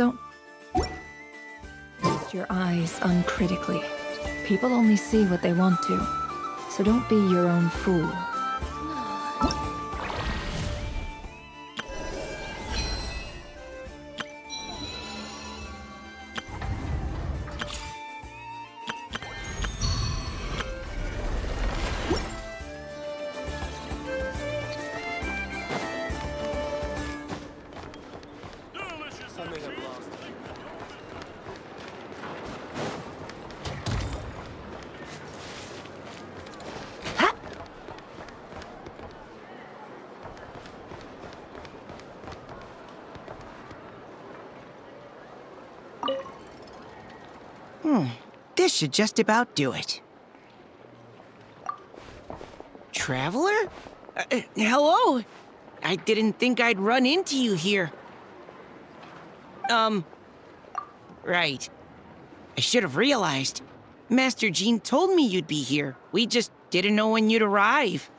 Don't use your eyes uncritically. People only see what they want to, so don't be your own fool. This should just about do it. Traveler? Hello? I didn't think I'd run into you here. Right. I should have realized. Master Jean told me you'd be here. We just didn't know when you'd arrive.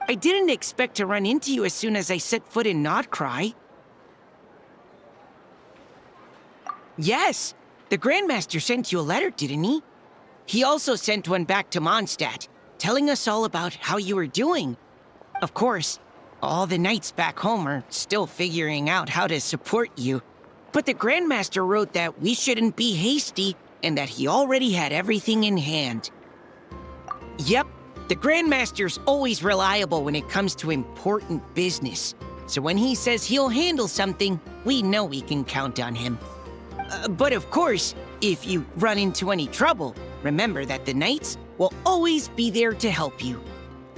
I didn't expect to run into you as soon as I set foot in Notcry. Yes, the Grandmaster sent you a letter, didn't he? He also sent one back to Mondstadt, telling us all about how you were doing. Of course, all the knights back home are still figuring out how to support you. But the Grandmaster wrote that we shouldn't be hasty and that he already had everything in hand. Yep, the Grandmaster's always reliable when it comes to important business. So when he says he'll handle something, we know we can count on him. But of course, if you run into any trouble, remember that the knights will always be there to help you.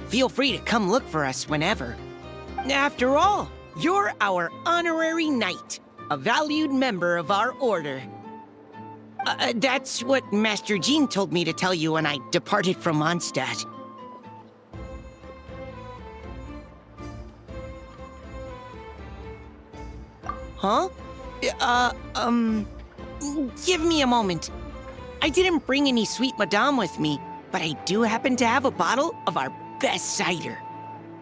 Feel free to come look for us whenever. After all, you're our honorary knight, a valued member of our order. That's what Master Jean told me to tell you when I departed from Mondstadt. Huh? Give me a moment. I didn't bring any sweet madame with me, but I do happen to have a bottle of our best cider.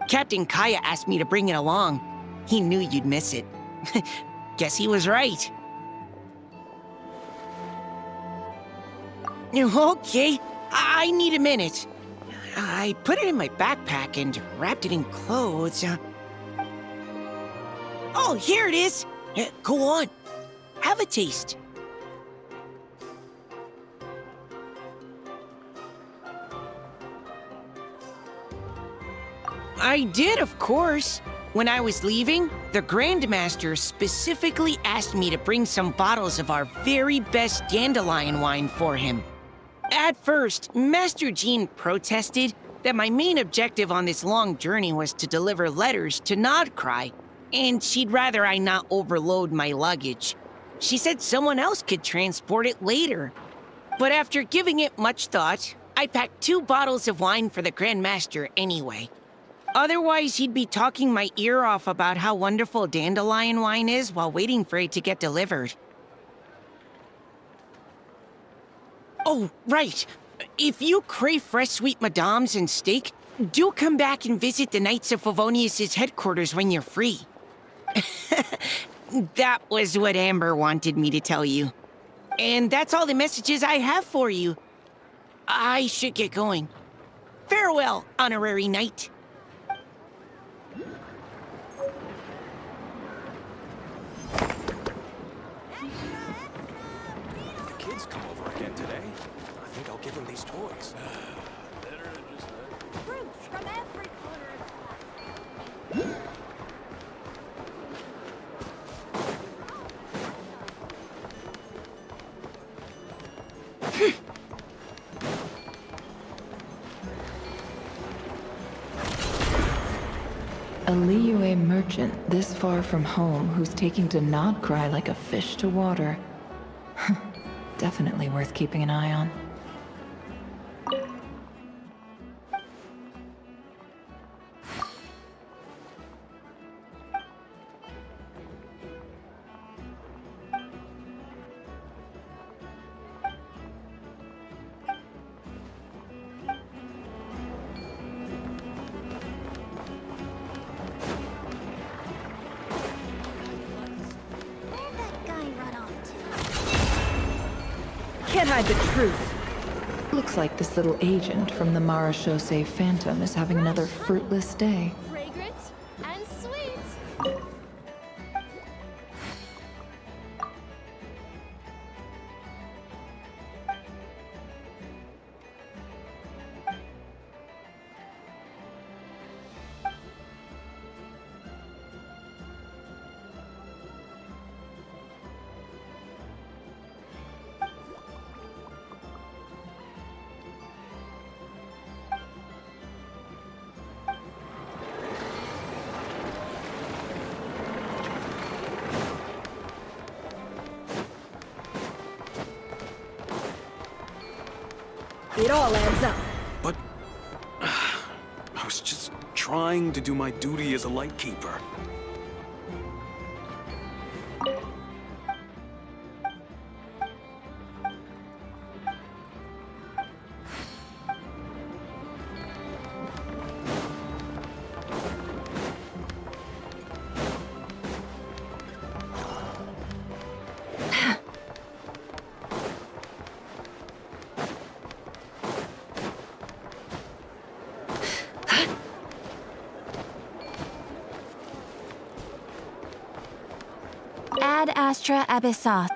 Captain Kaya asked me to bring it along. He knew you'd miss it. Guess he was right. Okay, I need a minute. I put it in my backpack and wrapped it in clothes. Oh, here it is. Go on. Have a taste. I did, of course. When I was leaving, the Grandmaster specifically asked me to bring some bottles of our very best dandelion wine for him. At first, Master Jean protested that my main objective on this long journey was to deliver letters to Notcry, and she'd rather I not overload my luggage. She said someone else could transport it later. But after giving it much thought, I packed 2 bottles of wine for the Grandmaster anyway. Otherwise, he'd be talking my ear off about how wonderful dandelion wine is while waiting for it to get delivered. Oh, right. If you crave fresh sweet madames and steak, do come back and visit the Knights of Favonius' headquarters when you're free. That was what Amber wanted me to tell you. And that's all the messages I have for you. I should get going. Farewell, honorary knight. If the kids come over again today, I think I'll give them these toys. Fruits from every corner of town. A Liyue merchant this far from home who's taking to Notcry like a fish to water. Definitely worth keeping an eye on. can't hide the truth. Looks like this little agent from the Marechaussee Phantom is having another fruitless day. Fragrant and sweet. It all adds up. But I was just trying to do my duty as a lightkeeper. Ad Astra Abyssos.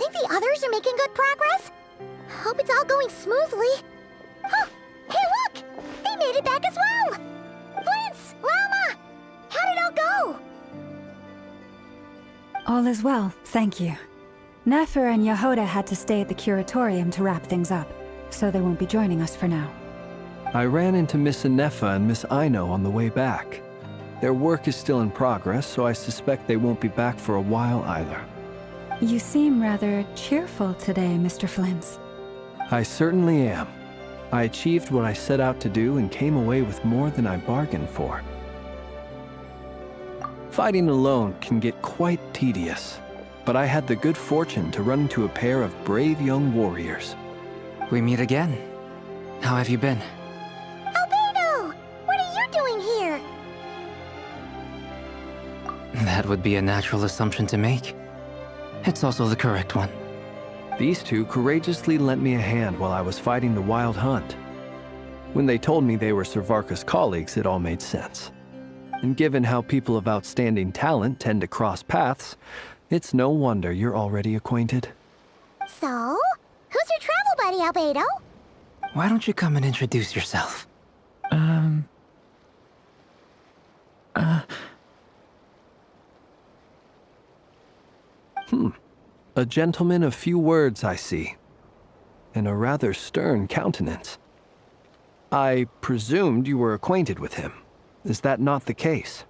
think the others are making good progress? Hope it's all going smoothly. Oh, hey look! They made it back as well! Flint's! Lama! How did it all go? All is well, thank you. Nefer and Yehoda had to stay at the curatorium to wrap things up, so they won't be joining us for now. I ran into Miss Anefa and Miss Aino on the way back. Their work is still in progress, so I suspect they won't be back for a while either. You seem rather cheerful today, Mr. Flint's. I certainly am. I achieved what I set out to do and came away with more than I bargained for. Fighting alone can get quite tedious, but I had the good fortune to run into a pair of brave young warriors. We meet again. How have you been? Albedo! What are you doing here? That would be a natural assumption to make. It's also the correct one. These two courageously lent me a hand while I was fighting the Wild Hunt. When they told me they were Servarka's colleagues, it all made sense. And given how people of outstanding talent tend to cross paths, it's no wonder you're already acquainted. So, who's your travel buddy, Albedo? Why don't you come and introduce yourself? A gentleman of few words, I see. And a rather stern countenance. I presumed you were acquainted with him. Is that not the case?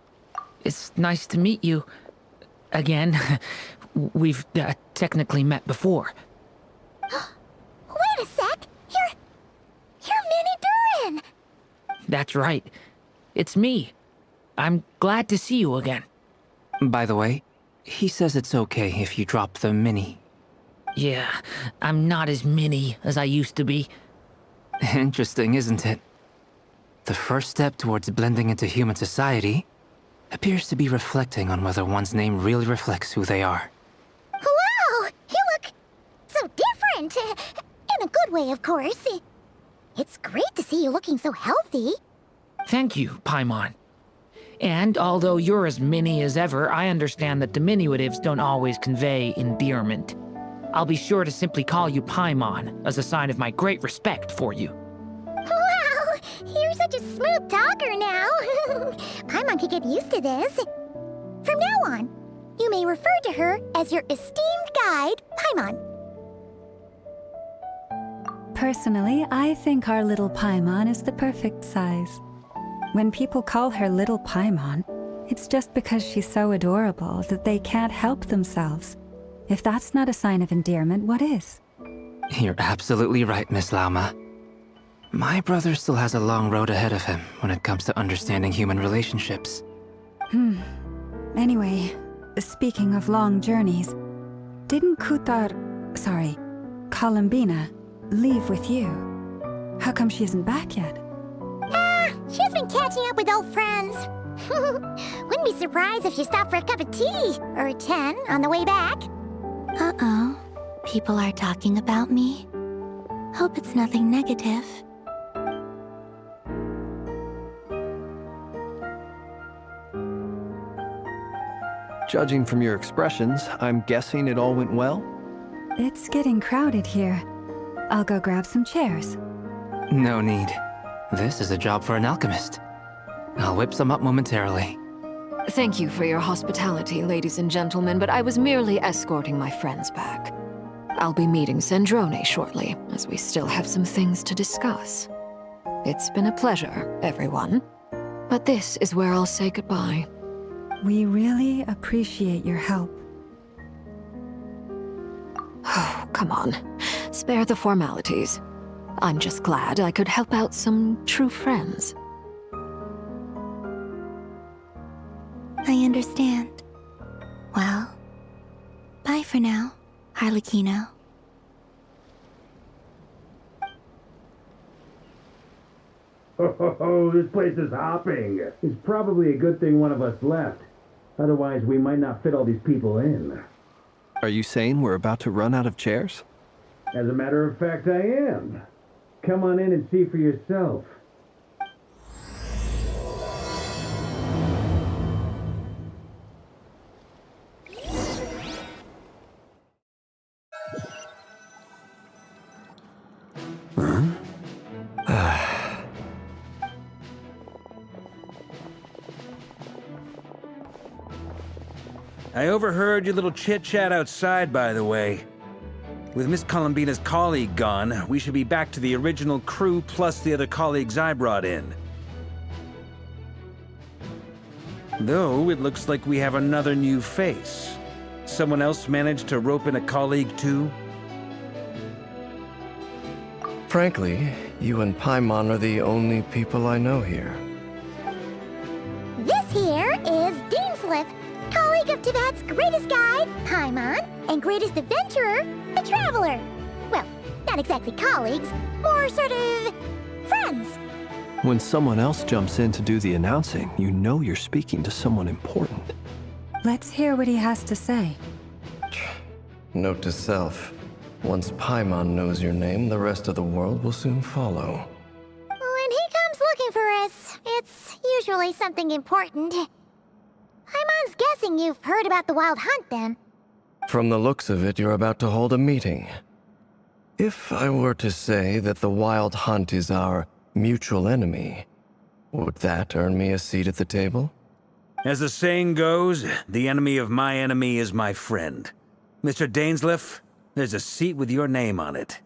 It's nice to meet you. Again. We've technically met before. Wait a sec! You're Minnie Durin! That's right. It's me. I'm glad to see you again. By the way, he says it's okay if you drop the mini. Yeah, I'm not as mini as I used to be. Interesting, isn't it? The first step towards blending into human society appears to be reflecting on whether one's name really reflects who they are. Wow! You look so different! In a good way, of course. It's great to see you looking so healthy. Thank you, Paimon. And although you're as mini as ever, I understand that diminutives don't always convey endearment. I'll be sure to simply call you Paimon as a sign of my great respect for you. Wow! You're such a smooth talker now. Paimon could get used to this. From now on, you may refer to her as your esteemed guide, Paimon. Personally, I think our little Paimon is the perfect size. When people call her Little Paimon, it's just because she's so adorable that they can't help themselves. If that's not a sign of endearment, what is? You're absolutely right, Miss Lauma. My brother still has a long road ahead of him when it comes to understanding human relationships. Anyway, speaking of long journeys, didn't Columbina, leave with you? How come she isn't back yet? She's been catching up with old friends. Wouldn't be surprised if she stopped for a cup of tea or 10 on the way back. Uh-oh. People are talking about me. Hope it's nothing negative. Judging from your expressions, I'm guessing it all went well? It's getting crowded here. I'll go grab some chairs. No need. This is a job for an alchemist. I'll whip some up momentarily. Thank you for your hospitality, ladies and gentlemen, but I was merely escorting my friends back. I'll be meeting Sandrone shortly, as we still have some things to discuss. It's been a pleasure, everyone. But this is where I'll say goodbye. We really appreciate your help. Oh, come on. Spare the formalities. I'm just glad I could help out some true friends. I understand. Well, bye for now, Harlequino. Oh, this place is hopping. It's probably a good thing one of us left. Otherwise, we might not fit all these people in. Are you saying we're about to run out of chairs? As a matter of fact, I am. Come on in and see for yourself. I overheard your little chit-chat outside, by the way. With Miss Columbina's colleague gone, we should be back to the original crew plus the other colleagues I brought in. Though, it looks like we have another new face. Someone else managed to rope in a colleague too? Frankly, you and Paimon are the only people I know here. This here is Deanslip, colleague of Tibet's greatest guide, Paimon, and greatest adventurer, the Traveler. Well, not exactly colleagues, more sort of friends. When someone else jumps in to do the announcing, you know you're speaking to someone important. Let's hear what he has to say. Note to self. Once Paimon knows your name, the rest of the world will soon follow. When he comes looking for us, it's usually something important. Paimon's guessing you've heard about the Wild Hunt, then. From the looks of it, you're about to hold a meeting. If I were to say that the Wild Hunt is our mutual enemy, would that earn me a seat at the table? As the saying goes, the enemy of my enemy is my friend. Mr. Dainsleif, there's a seat with your name on it.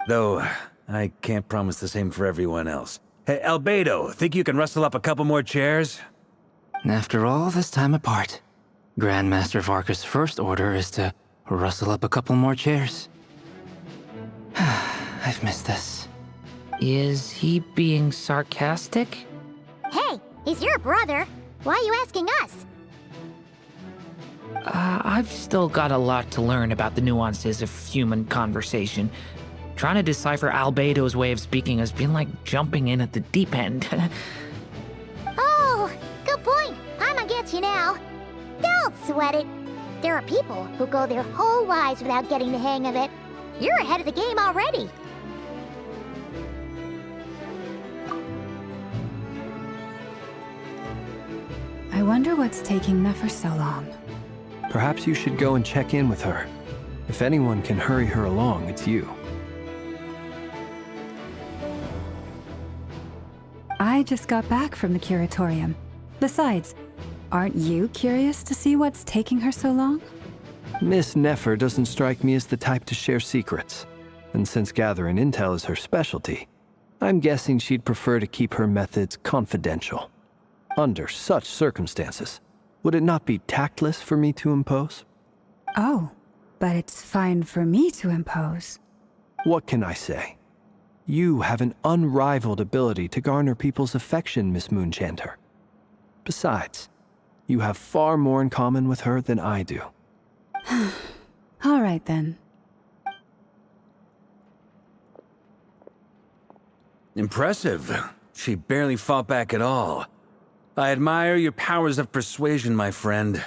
Though, I can't promise the same for everyone else. Hey, Albedo, think you can rustle up a couple more chairs? After all this time apart, Grandmaster Varka's first order is to rustle up a couple more chairs. I've missed this. Is he being sarcastic? Hey, he's your brother. Why are you asking us? I've still got a lot to learn about the nuances of human conversation. Trying to decipher Albedo's way of speaking has been like jumping in at the deep end. Oh, good point. Paimon gets you now. Don't sweat it. There are people who go their whole lives without getting the hang of it. You're ahead of the game already. I wonder what's taking Nefer so long. Perhaps you should go and check in with her. If anyone can hurry her along, it's you. I just got back from the curatorium. Besides, aren't you curious to see what's taking her so long? Miss Nefer doesn't strike me as the type to share secrets. And since gathering intel is her specialty, I'm guessing she'd prefer to keep her methods confidential. Under such circumstances, would it not be tactless for me to impose? Oh, but it's fine for me to impose. What can I say? You have an unrivaled ability to garner people's affection, Miss Moonchanter. Besides, you have far more in common with her than I do. All right, then. Impressive. She barely fought back at all. I admire your powers of persuasion, my friend.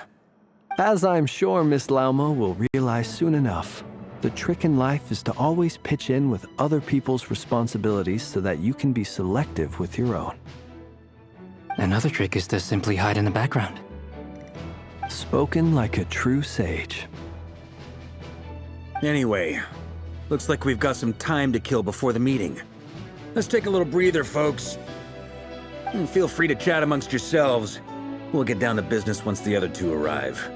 As I'm sure Miss Lauma will realize soon enough, the trick in life is to always pitch in with other people's responsibilities so that you can be selective with your own. Another trick is to simply hide in the background. Spoken like a true sage. Anyway, looks like we've got some time to kill before the meeting. Let's take a little breather, folks. And feel free to chat amongst yourselves. We'll get down to business once the other two arrive.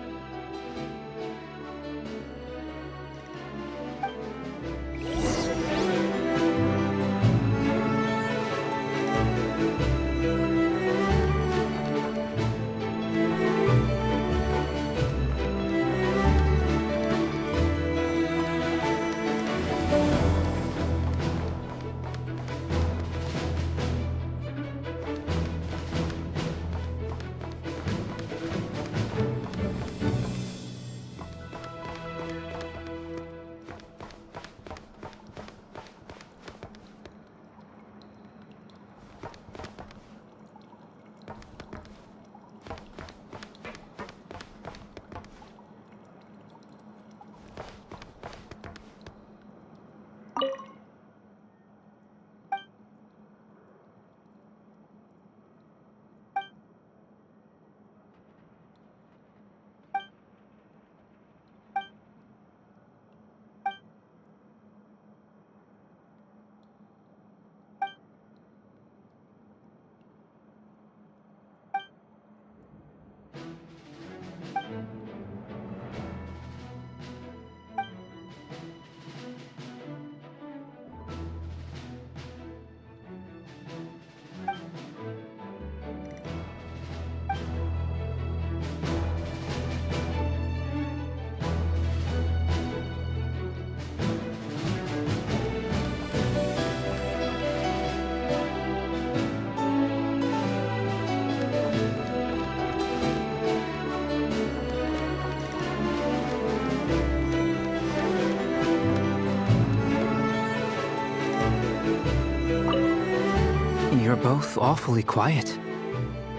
You're both awfully quiet.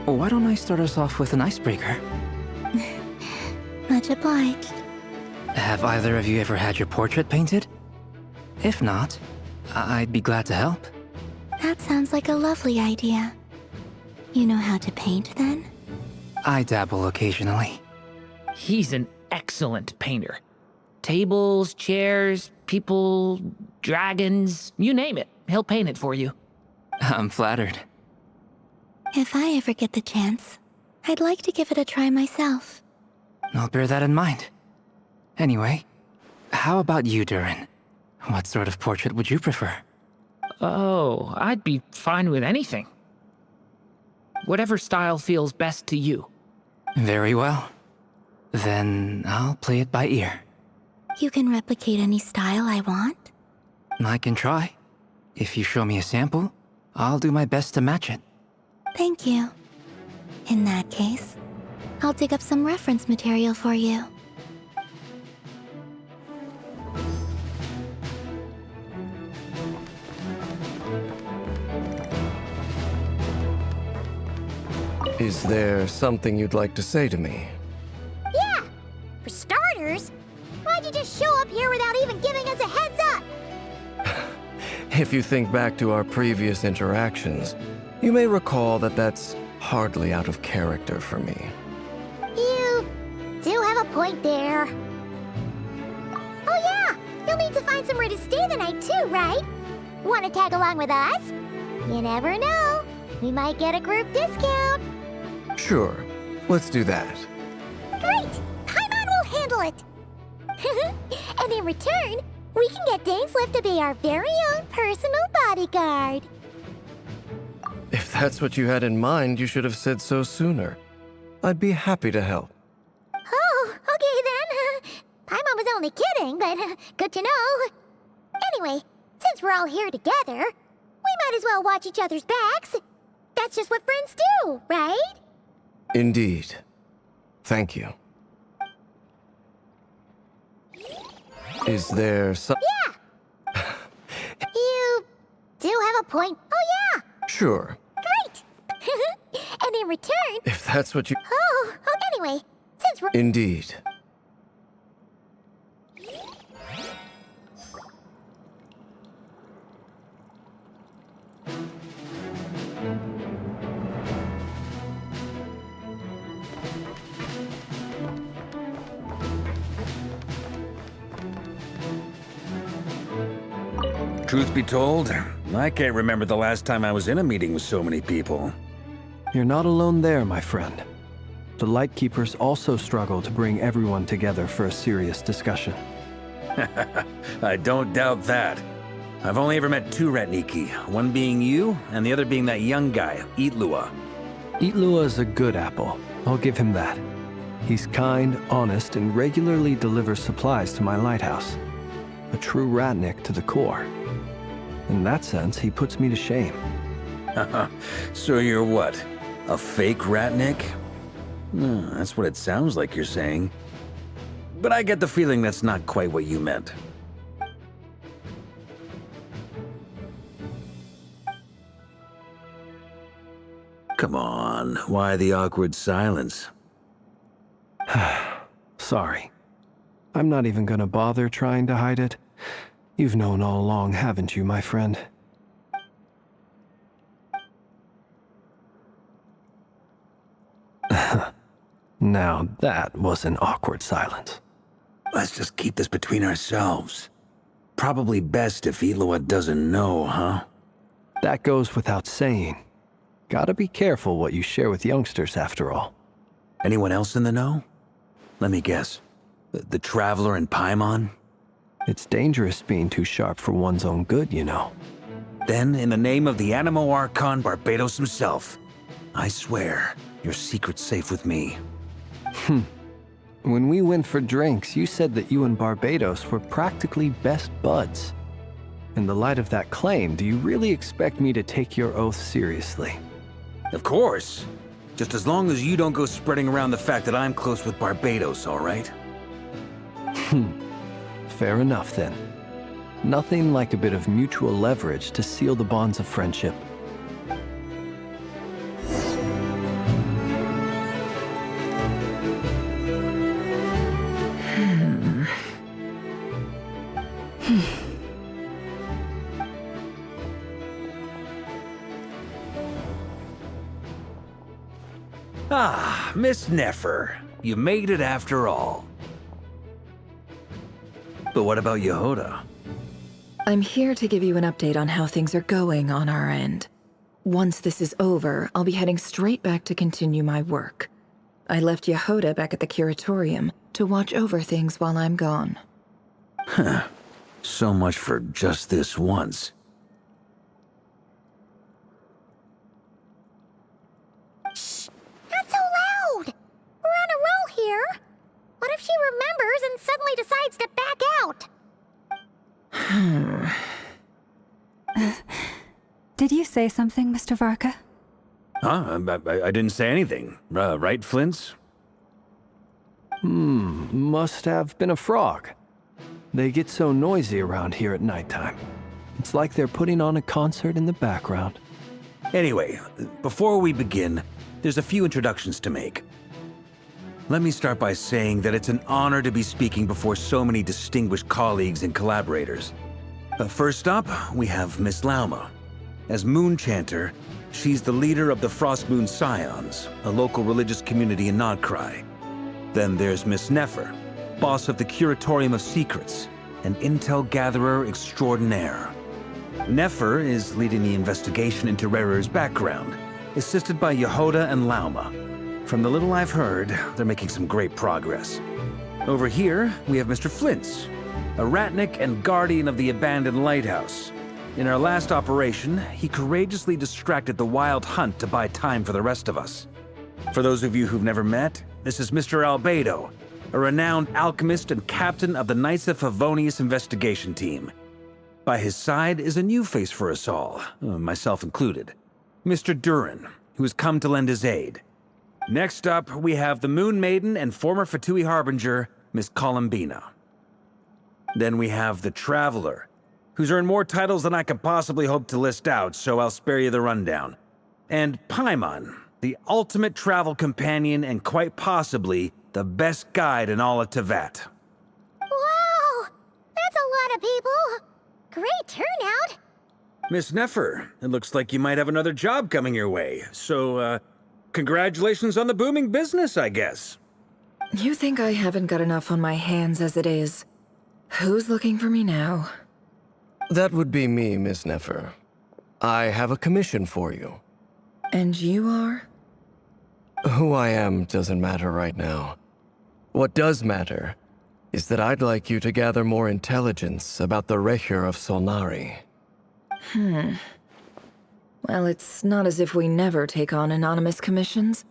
Why don't I start us off with an icebreaker? Much obliged. Have either of you ever had your portrait painted? If not, I'd be glad to help. That sounds like a lovely idea. You know how to paint, then? I dabble occasionally. He's an excellent painter. Tables, chairs, people, dragons, you name it. He'll paint it for you. I'm flattered. If I ever get the chance, I'd like to give it a try myself. I'll bear that in mind. Anyway, how about you, Durin? What sort of portrait would you prefer? Oh, I'd be fine with anything. Whatever style feels best to you. Very well. Then I'll play it by ear. You can replicate any style I want? I can try. If you show me a sample, I'll do my best to match it. Thank you. In that case, I'll dig up some reference material for you. Is there something you'd like to say to me? Yeah! For starters, why'd you just show up here without even giving us a heads up? If you think back to our previous interactions, you may recall that that's hardly out of character for me. You do have a point there. Oh yeah! You'll need to find somewhere to stay the night too, right? Want to tag along with us? You never know. We might get a group discount. Sure, let's do that. Great! Paimon will handle it! And in return, we can get Dainsleif to be our very own personal bodyguard. If that's what you had in mind, you should have said so sooner. I'd be happy to help. Oh, okay then. Paimon was only kidding, but good to know. Anyway, since we're all here together, we might as well watch each other's backs. That's just what friends do, right? Indeed. Thank you. Is there some... Yeah! You do have a point. Oh yeah! Sure. Great! And in return... If that's what you... Oh, anyway, since we're... Indeed. Truth be told, I can't remember the last time I was in a meeting with so many people. You're not alone there, my friend. The Lightkeepers also struggle to bring everyone together for a serious discussion. I don't doubt that. I've only ever met two Ratniki, one being you, and the other being that young guy, Itlua. Itlua is a good apple. I'll give him that. He's kind, honest, and regularly delivers supplies to my lighthouse. A true Ratnik to the core. In that sense, he puts me to shame. So you're what? A fake Ratnik? That's what it sounds like you're saying. But I get the feeling that's not quite what you meant. Come on, why the awkward silence? Sorry. I'm not even gonna bother trying to hide it. You've known all along, haven't you, my friend? Now that was an awkward silence. Let's just keep this between ourselves. Probably best if Itlua doesn't know, huh? That goes without saying. Gotta be careful what you share with youngsters, after all. Anyone else in the know? Let me guess. The Traveler and Paimon? It's dangerous being too sharp for one's own good, you know. Then, in the name of the Animo Archon Barbados himself, I swear, your secret's safe with me. When we went for drinks, you said that you and Barbados were practically best buds. In the light of that claim, do you really expect me to take your oath seriously? Of course. Just as long as you don't go spreading around the fact that I'm close with Barbados, all right? Fair enough, then. Nothing like a bit of mutual leverage to seal the bonds of friendship. Ah, Miss Nefer. You made it after all. But what about Yehoda? I'm here to give you an update on how things are going on our end. Once this is over, I'll be heading straight back to continue my work. I left Yehoda back at the curatorium to watch over things while I'm gone. Huh. So much for just this once. Shh! Not so loud! We're on a roll here. What if she remembers and suddenly decides to back out? Did you say something, Mr. Varka? Huh? I didn't say anything. Right, Flint's? Must have been a frog. They get so noisy around here at nighttime. It's like they're putting on a concert in the background. Anyway, before we begin, there's a few introductions to make. Let me start by saying that it's an honor to be speaking before so many distinguished colleagues and collaborators. First up, we have Miss Lauma. As Moon Chanter, she's the leader of the Frost Moon Scions, a local religious community in Nodcry. Then there's Miss Nefer, boss of the Curatorium of Secrets, an intel gatherer extraordinaire. Nefer is leading the investigation into Rerer's background, assisted by Yehoda and Lauma. From the little I've heard, they're making some great progress. Over here, we have Mr. Flint's, a ratnik and guardian of the abandoned lighthouse. In our last operation, he courageously distracted the Wild Hunt to buy time for the rest of us. For those of you who've never met, this is Mr. Albedo, a renowned alchemist and captain of the Knights of Favonius investigation team. By his side is a new face for us all, myself included, Mr. Durin, who has come to lend his aid. Next up, we have the Moon Maiden and former Fatui Harbinger, Miss Columbina. Then we have the Traveler, who's earned more titles than I could possibly hope to list out, so I'll spare you the rundown. And Paimon, the ultimate travel companion and quite possibly the best guide in all of Tevat. Wow! That's a lot of people! Great turnout! Miss Nefer, it looks like you might have another job coming your way, so, congratulations on the booming business, I guess. You think I haven't got enough on my hands as it is? Who's looking for me now? That would be me, Miss Nefer. I have a commission for you. And you are? Who I am doesn't matter right now. What does matter is that I'd like you to gather more intelligence about the Recher of Solnari. Well, it's not as if we never take on anonymous commissions.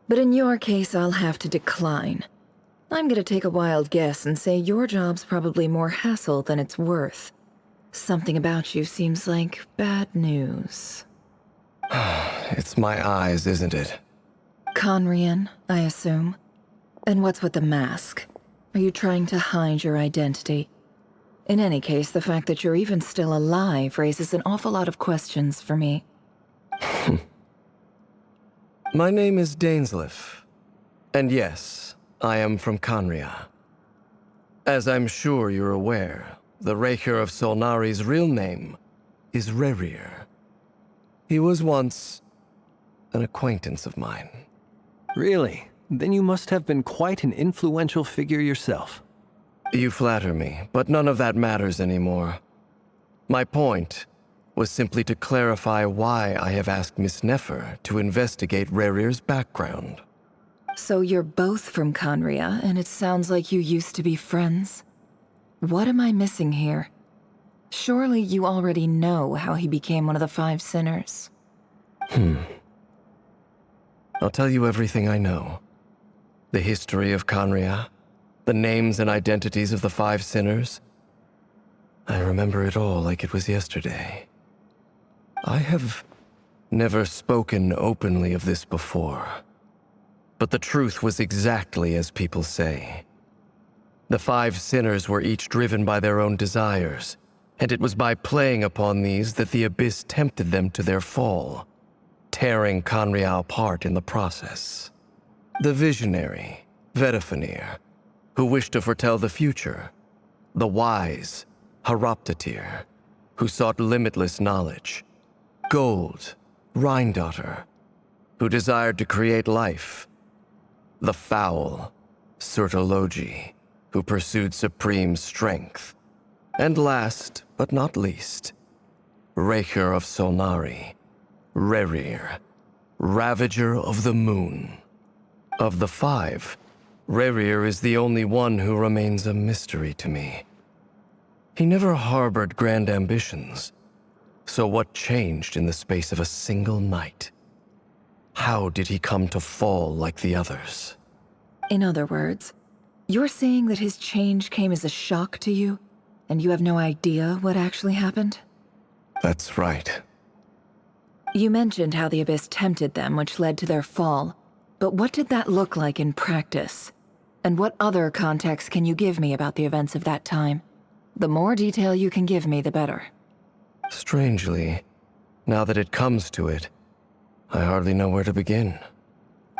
But in your case, I'll have to decline. I'm gonna take a wild guess and say your job's probably more hassle than it's worth. Something about you seems like bad news. It's my eyes, isn't it? Conrian, I assume. And what's with the mask? Are you trying to hide your identity? In any case, the fact that you're even still alive raises an awful lot of questions for me. My name is Dainsleif. And yes, I am from Conria. As I'm sure you're aware, the Recher of Solnari's real name is Rerir. He was once an acquaintance of mine. Really? Then you must have been quite an influential figure yourself. You flatter me, but none of that matters anymore. My point was simply to clarify why I have asked Miss Nefer to investigate Rerir's background. So you're both from Conria, and it sounds like you used to be friends? What am I missing here? Surely you already know how he became one of the Five Sinners. I'll tell you everything I know. The history of Conria, the names and identities of the Five Sinners. I remember it all like it was yesterday. I have never spoken openly of this before. But the truth was exactly as people say. The Five Sinners were each driven by their own desires, and it was by playing upon these that the Abyss tempted them to their fall, tearing Conria apart in the process. The visionary, Vedafinir, who wished to foretell the future, the wise, Horoptatyr, who sought limitless knowledge. Gold, Rhine-daughter, who desired to create life. The foul, Sertologi, who pursued supreme strength. And last, but not least, Raker of Solnari, Rerir, Ravager of the Moon. Of the five, Rerir is the only one who remains a mystery to me. He never harbored grand ambitions, so what changed in the space of a single night? How did he come to fall like the others? In other words, you're saying that his change came as a shock to you, and you have no idea what actually happened? That's right. You mentioned how the Abyss tempted them, which led to their fall. But what did that look like in practice? And what other context can you give me about the events of that time? The more detail you can give me, the better. Strangely, now that it comes to it, I hardly know where to begin.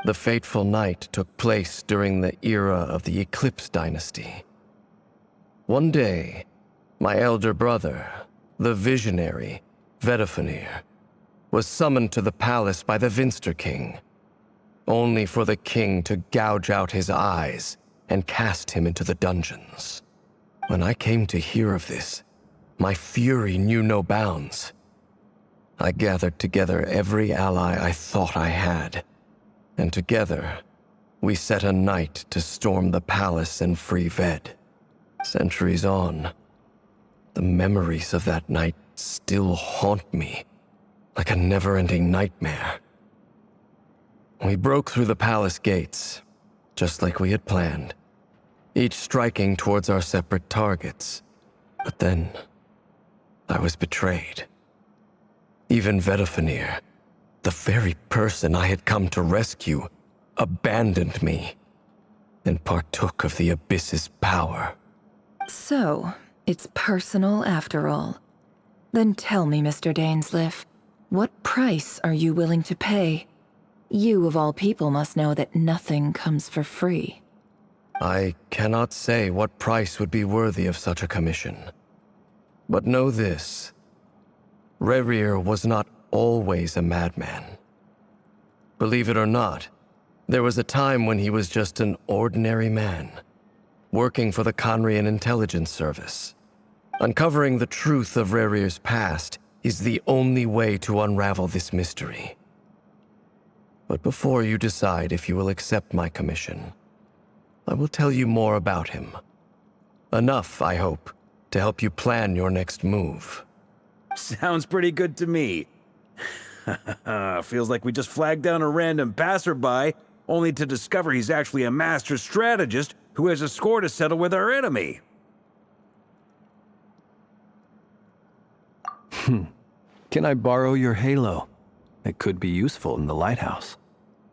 The fateful night took place during the era of the Eclipse Dynasty. One day, my elder brother, the visionary, Vedifenir, was summoned to the palace by the Vinster King, only for the king to gouge out his eyes and cast him into the dungeons. When I came to hear of this, my fury knew no bounds. I gathered together every ally I thought I had, and together, we set a night to storm the palace and free Ved. Centuries on, the memories of that night still haunt me, like a never-ending nightmare. We broke through the palace gates, just like we had planned, each striking towards our separate targets. But then, I was betrayed. Even Vedifenir, the very person I had come to rescue, abandoned me and partook of the Abyss's power. So, it's personal after all. Then tell me, Mr. Dainsleif, what price are you willing to pay? You, of all people, must know that nothing comes for free. I cannot say what price would be worthy of such a commission. But know this. Rerir was not always a madman. Believe it or not, there was a time when he was just an ordinary man, working for the Conrian Intelligence Service. Uncovering the truth of Rerir's past is the only way to unravel this mystery. But before you decide if you will accept my commission, I will tell you more about him. Enough, I hope, to help you plan your next move. Sounds pretty good to me. Feels like we just flagged down a random passerby, only to discover he's actually a master strategist who has a score to settle with our enemy. Can I borrow your halo? It could be useful in the lighthouse.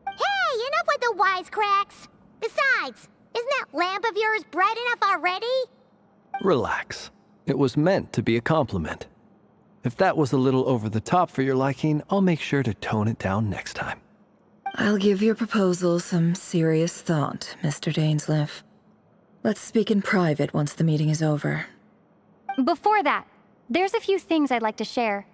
Hey, enough with the wisecracks! Besides, isn't that lamp of yours bright enough already? Relax. It was meant to be a compliment. If that was a little over the top for your liking, I'll make sure to tone it down next time. I'll give your proposal some serious thought, Mr. Dainsleif. Let's speak in private once the meeting is over. Before that, there's a few things I'd like to share.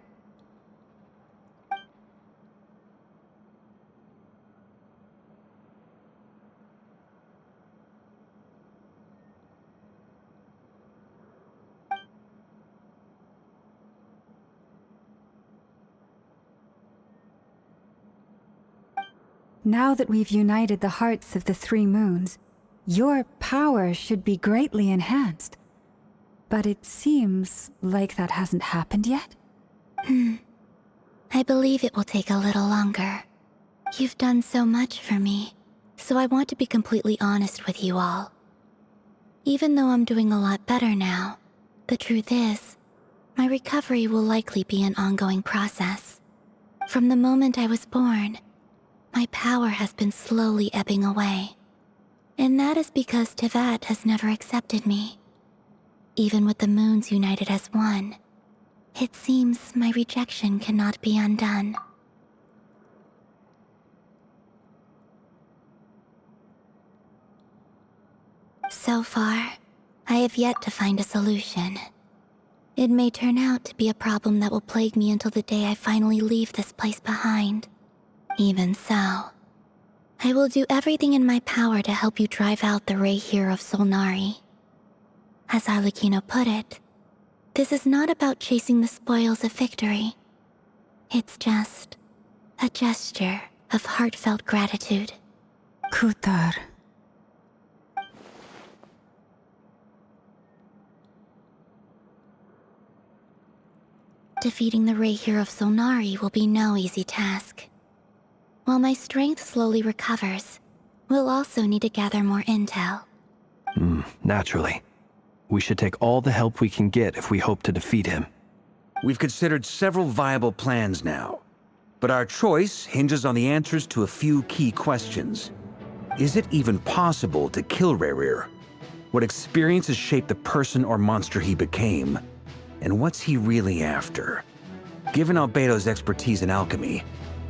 Now that we've united the hearts of the three moons, your power should be greatly enhanced. But it seems like that hasn't happened yet? I believe it will take a little longer. You've done so much for me, so I want to be completely honest with you all. Even though I'm doing a lot better now, the truth is, my recovery will likely be an ongoing process. From the moment I was born, my power has been slowly ebbing away. And that is because Tevat has never accepted me. Even with the moons united as one, it seems my rejection cannot be undone. So far, I have yet to find a solution. It may turn out to be a problem that will plague me until the day I finally leave this place behind. Even so, I will do everything in my power to help you drive out the Ray here of Solnari. As Arlecchino put it, this is not about chasing the spoils of victory. It's just a gesture of heartfelt gratitude. Kutar. Defeating the Ray here of Solnari will be no easy task. While my strength slowly recovers, we'll also need to gather more intel. Naturally. We should take all the help we can get if we hope to defeat him. We've considered several viable plans now, but our choice hinges on the answers to a few key questions. Is it even possible to kill Rerir? What experiences shaped the person or monster he became? And what's he really after? Given Albedo's expertise in alchemy,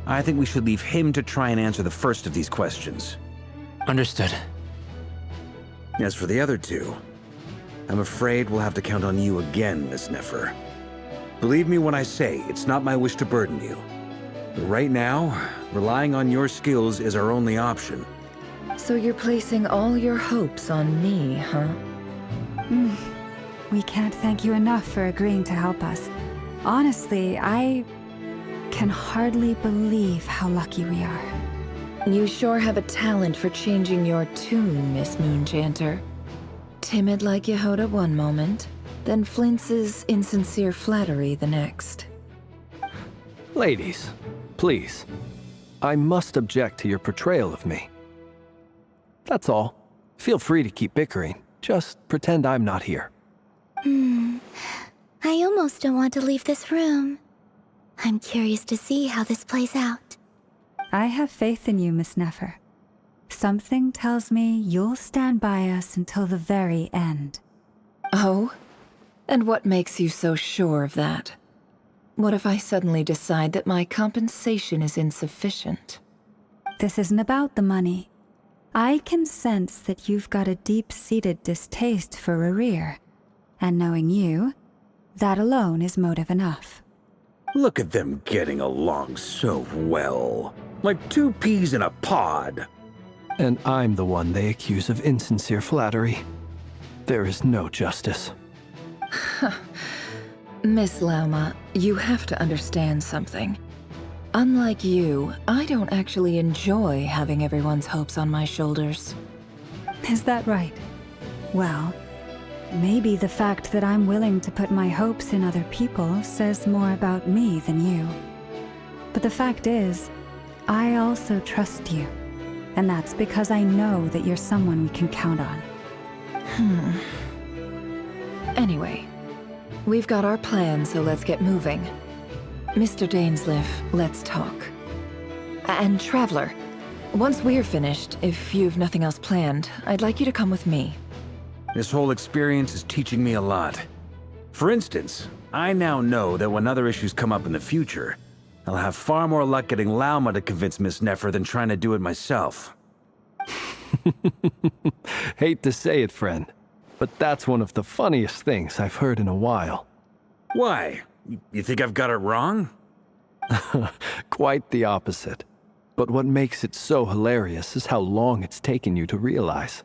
I think we should leave him to try and answer the first of these questions. Understood. As for the other two, I'm afraid we'll have to count on you again, Miss Nefer. Believe me when I say it's not my wish to burden you. But right now, relying on your skills is our only option. So you're placing all your hopes on me, huh? We can't thank you enough for agreeing to help us. Honestly, I can hardly believe how lucky we are. You sure have a talent for changing your tune, Miss Moonchanter. Timid like Yehoda one moment, then flinches insincere flattery the next. Ladies, please. I must object to your portrayal of me. That's all. Feel free to keep bickering. Just pretend I'm not here. I almost don't want to leave this room. I'm curious to see how this plays out. I have faith in you, Miss Nefer. Something tells me you'll stand by us until the very end. Oh? And what makes you so sure of that? What if I suddenly decide that my compensation is insufficient? This isn't about the money. I can sense that you've got a deep-seated distaste for Rerir. And knowing you, that alone is motive enough. Look at them getting along so well. Like two peas in a pod. And I'm the one they accuse of insincere flattery. There is no justice. Miss Lauma, you have to understand something. Unlike you, I don't actually enjoy having everyone's hopes on my shoulders. Is that right? Well, maybe the fact that I'm willing to put my hopes in other people says more about me than you. But the fact is, I also trust you. And that's because I know that you're someone we can count on. Anyway, we've got our plan, so let's get moving. Mr. Dainsleif, let's talk. And Traveler, once we're finished, if you've nothing else planned, I'd like you to come with me. This whole experience is teaching me a lot. For instance, I now know that when other issues come up in the future, I'll have far more luck getting Lauma to convince Miss Nefer than trying to do it myself. Hate to say it, friend, but that's one of the funniest things I've heard in a while. Why? You think I've got it wrong? Quite the opposite. But what makes it so hilarious is how long it's taken you to realize.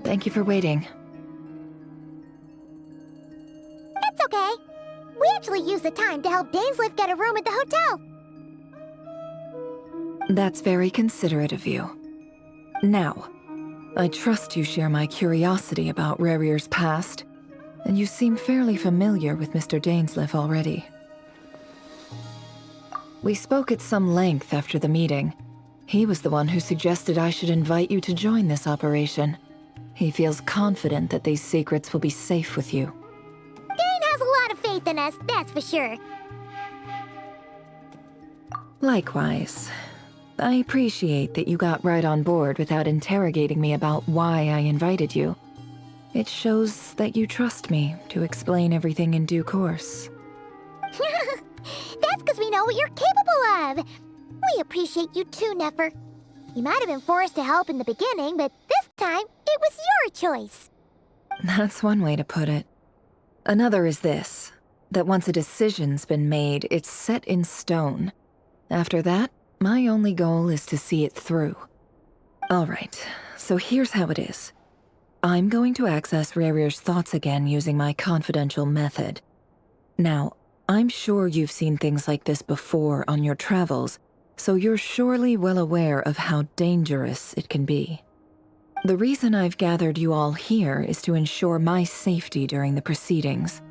Thank you for waiting. It's okay. We actually used the time to help Dainsleif get a room at the hotel. That's very considerate of you. Now, I trust you share my curiosity about Rarier's past, and you seem fairly familiar with Mr. Dainsleif already. We spoke at some length after the meeting. He was the one who suggested I should invite you to join this operation. He feels confident that these secrets will be safe with you. Dane has a lot of faith in us, that's for sure. Likewise. I appreciate that you got right on board without interrogating me about why I invited you. It shows that you trust me to explain everything in due course. That's because we know what you're capable of. We appreciate you too, Nefer. You might have been forced to help in the beginning, but this time, it was your choice. That's one way to put it. Another is this, that once a decision's been made, it's set in stone. After that, my only goal is to see it through. Alright, so here's how it is. I'm going to access Rarier's thoughts again using my confidential method. Now, I'm sure you've seen things like this before on your travels, so you're surely well aware of how dangerous it can be. The reason I've gathered you all here is to ensure my safety during the proceedings.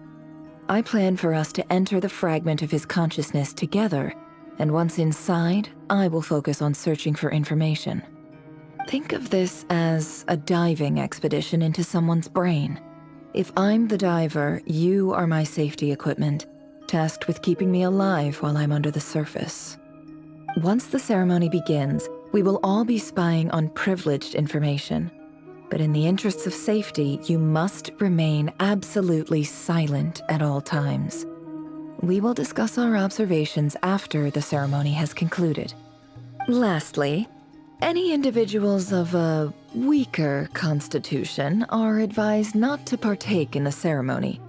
I plan for us to enter the fragment of his consciousness together, and once inside, I will focus on searching for information. Think of this as a diving expedition into someone's brain. If I'm the diver, you are my safety equipment, tasked with keeping me alive while I'm under the surface. Once the ceremony begins, we will all be spying on privileged information. But in the interests of safety, you must remain absolutely silent at all times. We will discuss our observations after the ceremony has concluded. Lastly, any individuals of a weaker constitution are advised not to partake in the ceremony.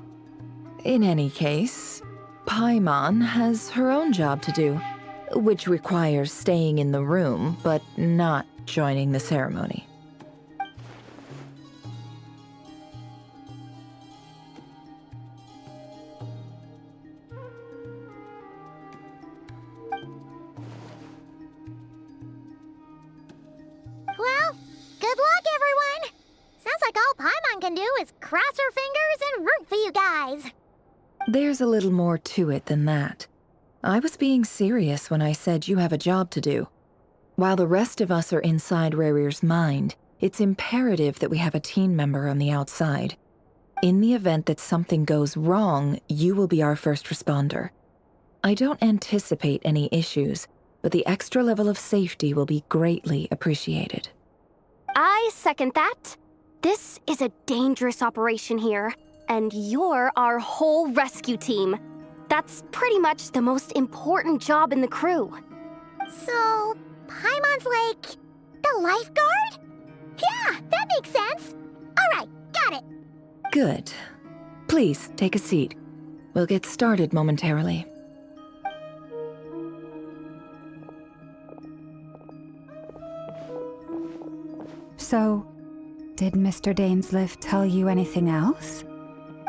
In any case, Paimon has her own job to do, which requires staying in the room but not joining the ceremony. Well, good luck, everyone! Sounds like all Paimon can do is cross her fingers and root for you guys. There's a little more to it than that. I was being serious when I said you have a job to do. While the rest of us are inside Rarier's mind, it's imperative that we have a team member on the outside. In the event that something goes wrong, you will be our first responder. I don't anticipate any issues, but the extra level of safety will be greatly appreciated. I second that. This is a dangerous operation here, and you're our whole rescue team. That's pretty much the most important job in the crew. So, Paimon's like the lifeguard? Yeah, that makes sense. All right, got it. Good. Please, take a seat. We'll get started momentarily. So, did Mr. Dainsleif tell you anything else?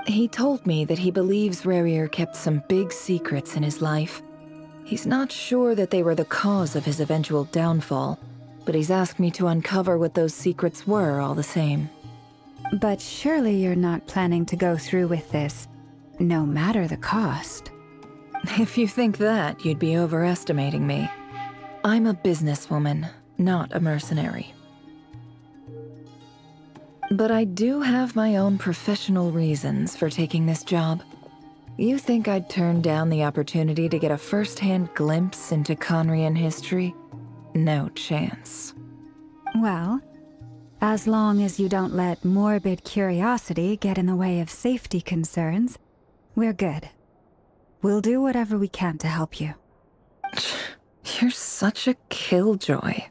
He told me that he believes Rarier kept some big secrets in his life. He's not sure that they were the cause of his eventual downfall, but he's asked me to uncover what those secrets were all the same. But surely you're not planning to go through with this, no matter the cost. If you think that, you'd be overestimating me. I'm a businesswoman, not a mercenary. But I do have my own professional reasons for taking this job. You think I'd turn down the opportunity to get a first-hand glimpse into Conrian history? No chance. Well, as long as you don't let morbid curiosity get in the way of safety concerns, we're good. We'll do whatever we can to help you. You're such a killjoy.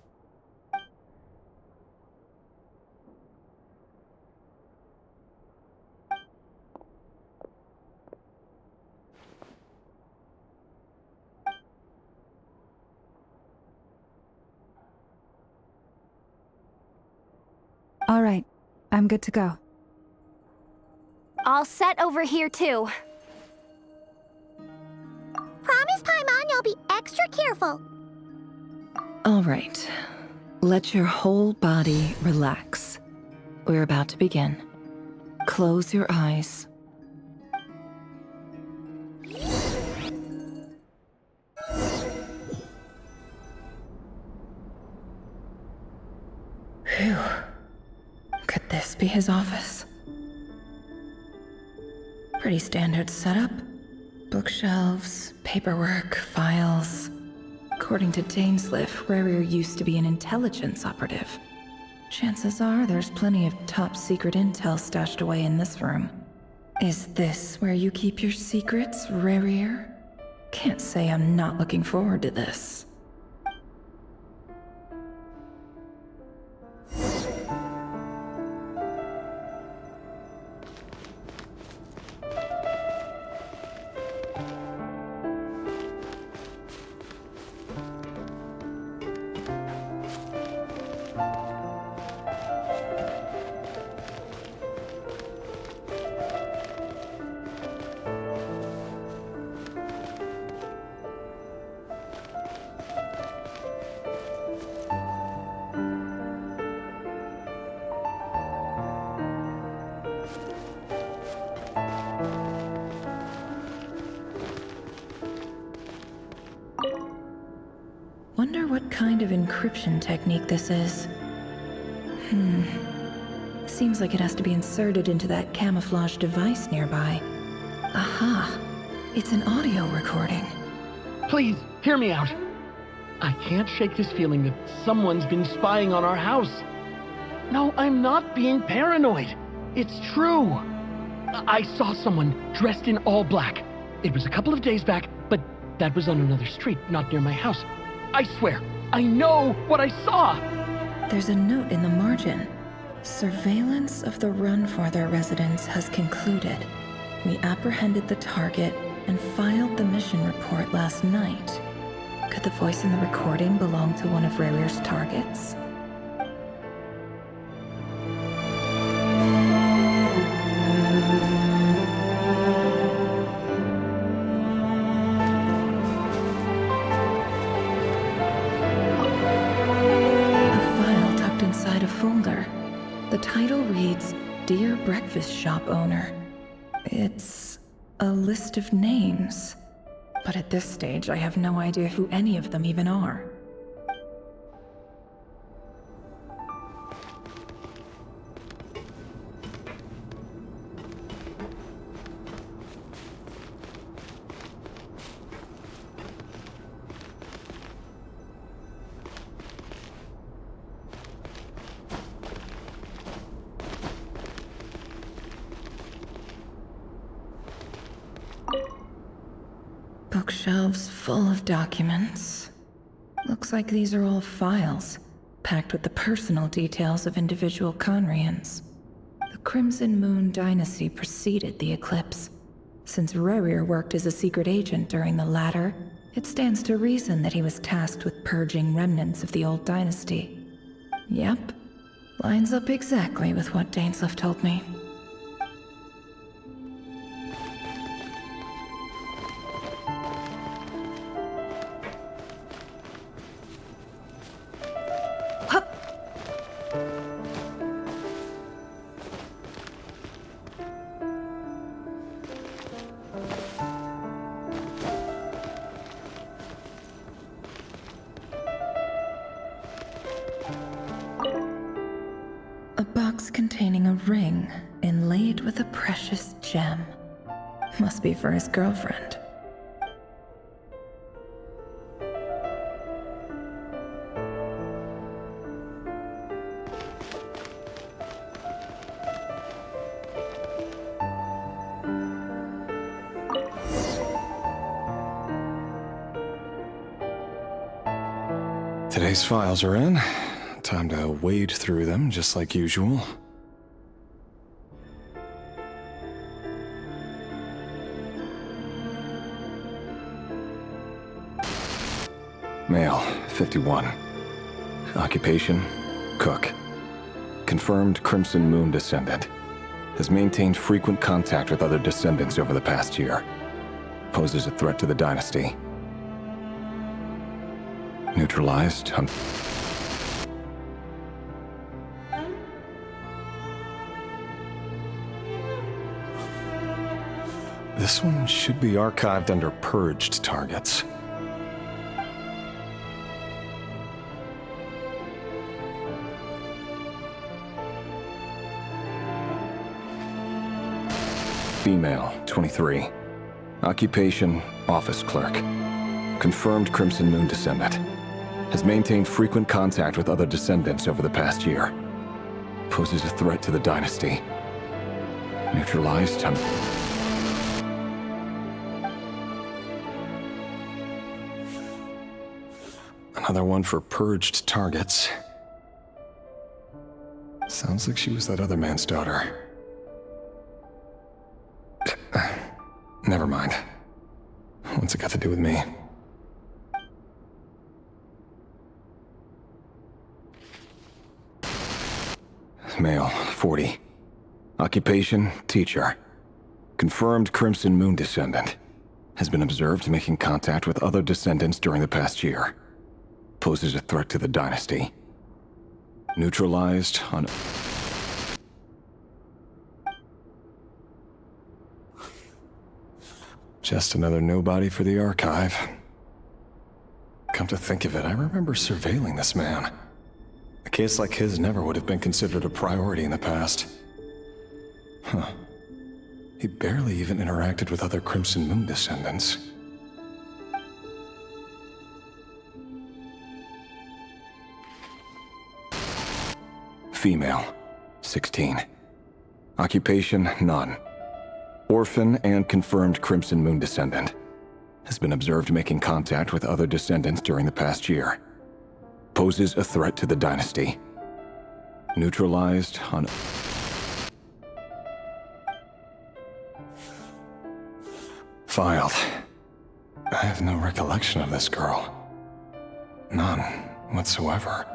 All right, I'm good to go. All set over here, too. Promise, Paimon, you'll be extra careful. All right. Let your whole body relax. We're about to begin. Close your eyes. Phew. Could this be his office? Pretty standard setup. Bookshelves, paperwork, files. According to Dainsliff, Rarier used to be an intelligence operative. Chances are there's plenty of top-secret intel stashed away in this room. Is this where you keep your secrets, Rarier? Can't say I'm not looking forward to this. Wonder what kind of encryption technique this is. Seems like it has to be inserted into that camouflage device nearby. Aha! It's an audio recording. Please, hear me out. I can't shake this feeling that someone's been spying on our house. No, I'm not being paranoid. It's true. I saw someone dressed in all black. It was a couple of days back, but that was on another street, not near my house. I swear, I know what I saw! There's a note in the margin. Surveillance of the Runfarther residence has concluded. We apprehended the target and filed the mission report last night. Could the voice in the recording belong to one of Rarier's targets? The title reads, Dear Breakfast Shop Owner. It's a list of names, but at this stage I have no idea who any of them even are. Bookshelves full of documents. Looks like these are all files, packed with the personal details of individual Conrians. The Crimson Moon dynasty preceded the eclipse. Since Rarier worked as a secret agent during the latter, it stands to reason that he was tasked with purging remnants of the old dynasty. Yep, lines up exactly with what Dainsliff told me. A box containing a ring inlaid with a precious gem. Must be for his girlfriend. Today's files are in. Time to wade through them, just like usual. Male, 51. Occupation, cook. Confirmed Crimson Moon descendant. Has maintained frequent contact with other descendants over the past year. Poses a threat to the dynasty. Neutralized. This one should be archived under purged targets. Female, 23. Occupation, office clerk. Confirmed Crimson Moon descendant. Has maintained frequent contact with other descendants over the past year. Poses a threat to the dynasty. Neutralized. Another one for purged targets. Sounds like she was that other man's daughter. Never mind. What's it got to do with me? Male, 40. Occupation, teacher. Confirmed Crimson Moon descendant. Has been observed making contact with other descendants during the past year. Poses a threat to the dynasty. Neutralized on... Just another nobody for the archive. Come to think of it, I remember surveilling this man. A case like his never would have been considered a priority in the past. Huh. He barely even interacted with other Crimson Moon descendants. Female, 16. Occupation, none. Orphan and confirmed Crimson Moon descendant. Has been observed making contact with other descendants during the past year. Poses a threat to the dynasty. Neutralized on... Filed. I have no recollection of this girl. None whatsoever.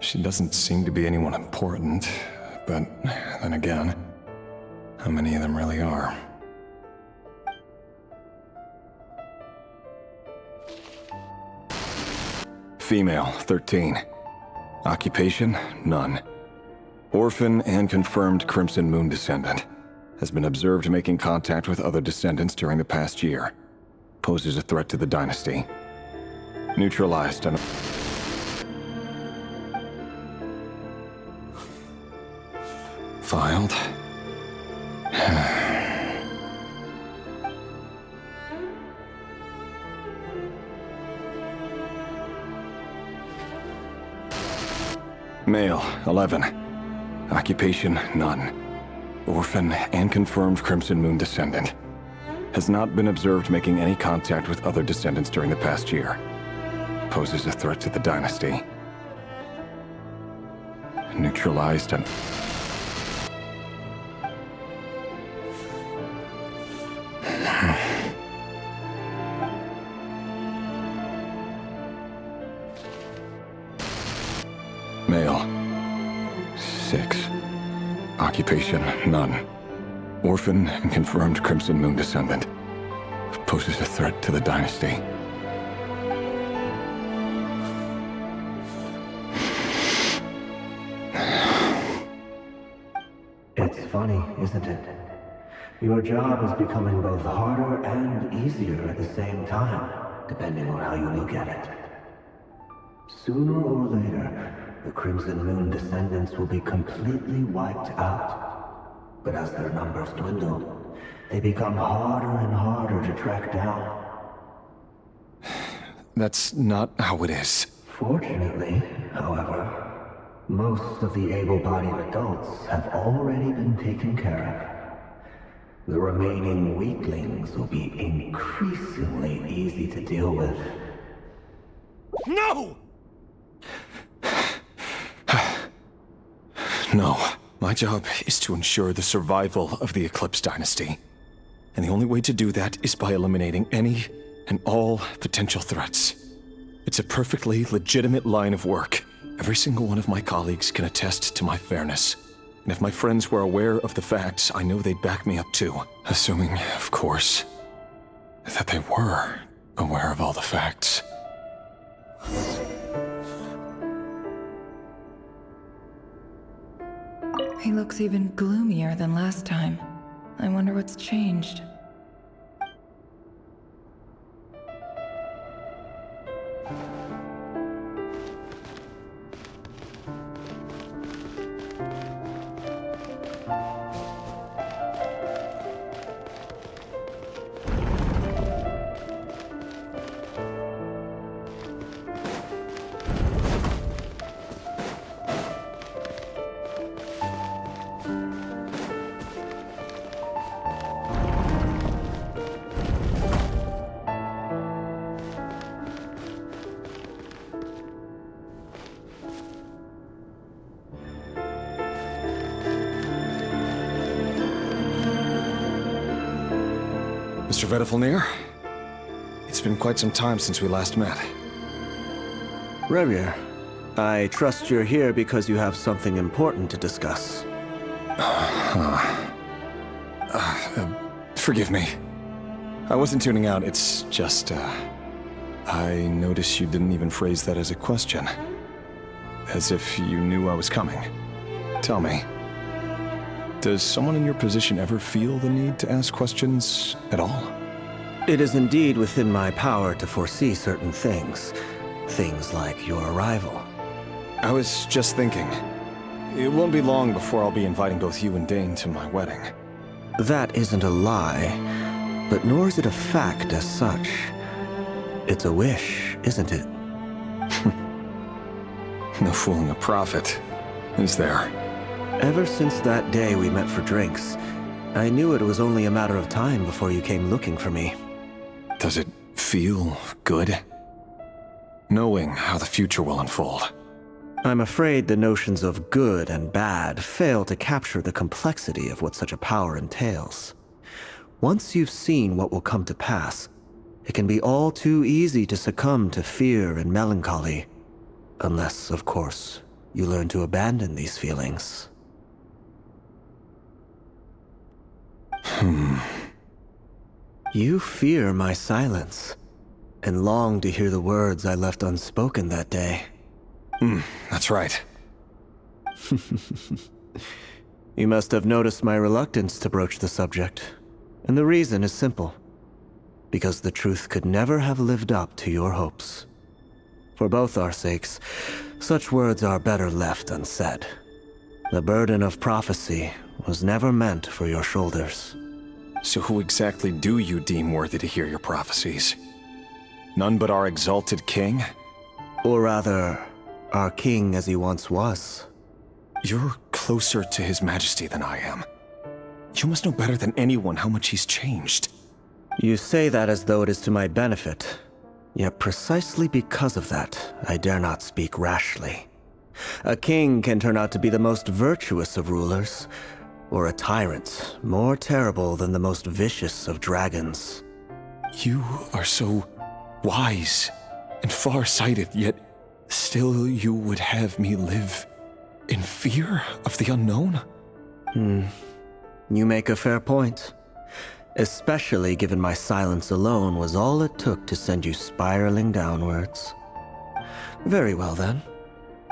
She doesn't seem to be anyone important, but then again, how many of them really are? Female, 13. Occupation, none. Orphan and confirmed Crimson Moon descendant. Has been observed making contact with other descendants during the past year. Poses a threat to the dynasty. Neutralized on... Filed. Male, 11. Occupation, none. Orphan and confirmed Crimson Moon descendant. Has not been observed making any contact with other descendants during the past year. Poses a threat to the dynasty. Neutralized and... Male. 6. Occupation, none. Orphan and confirmed Crimson Moon descendant. Poses a threat to the dynasty. It's funny, isn't it? Your job is becoming both harder and easier at the same time, depending on how you look at it. Sooner or later, the Crimson Moon descendants will be completely wiped out. But as their numbers dwindle, they become harder and harder to track down. That's not how it is. Fortunately, however, most of the able-bodied adults have already been taken care of. The remaining weaklings will be increasingly easy to deal with. No! No. My job is to ensure the survival of the Eclipse Dynasty. And the only way to do that is by eliminating any and all potential threats. It's a perfectly legitimate line of work. Every single one of my colleagues can attest to my fairness. And if my friends were aware of the facts, I know they'd back me up too. Assuming, of course, that they were aware of all the facts. He looks even gloomier than last time. I wonder what's changed. Mr. Vedifalnir? It's been quite some time since we last met. Revier, I trust you're here because you have something important to discuss. Forgive me. I wasn't tuning out, it's just, I noticed you didn't even phrase that as a question. As if you knew I was coming. Tell me, does someone in your position ever feel the need to ask questions at all? It is indeed within my power to foresee certain things. Things like your arrival. I was just thinking. It won't be long before I'll be inviting both you and Dane to my wedding. That isn't a lie, but nor is it a fact as such. It's a wish, isn't it? No fooling a prophet, is there? Ever since that day we met for drinks, I knew it was only a matter of time before you came looking for me. Does it feel good? Knowing how the future will unfold. I'm afraid the notions of good and bad fail to capture the complexity of what such a power entails. Once you've seen what will come to pass, it can be all too easy to succumb to fear and melancholy. Unless, of course, you learn to abandon these feelings. You fear my silence, and long to hear the words I left unspoken that day. That's right. You must have noticed my reluctance to broach the subject, and the reason is simple. Because the truth could never have lived up to your hopes. For both our sakes, such words are better left unsaid. The burden of prophecy was never meant for your shoulders. So who exactly do you deem worthy to hear your prophecies? None but our exalted king? Or rather, our king as he once was. You're closer to his majesty than I am. You must know better than anyone how much he's changed. You say that as though it is to my benefit. Yet precisely because of that, I dare not speak rashly. A king can turn out to be the most virtuous of rulers, or a tyrant more terrible than the most vicious of dragons. You are so wise and far-sighted, yet still you would have me live in fear of the unknown? You make a fair point. Especially given my silence alone was all it took to send you spiraling downwards. Very well then.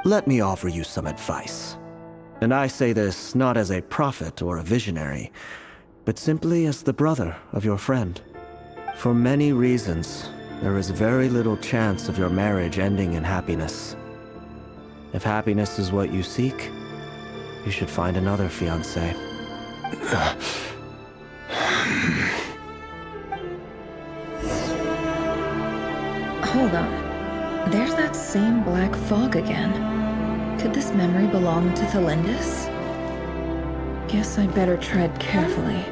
Let me offer you some advice. And I say this not as a prophet or a visionary, but simply as the brother of your friend. For many reasons, there is very little chance of your marriage ending in happiness. If happiness is what you seek, you should find another fiancé. Hold on. There's that same black fog again. Could this memory belong to Thelindis? Guess I better tread carefully.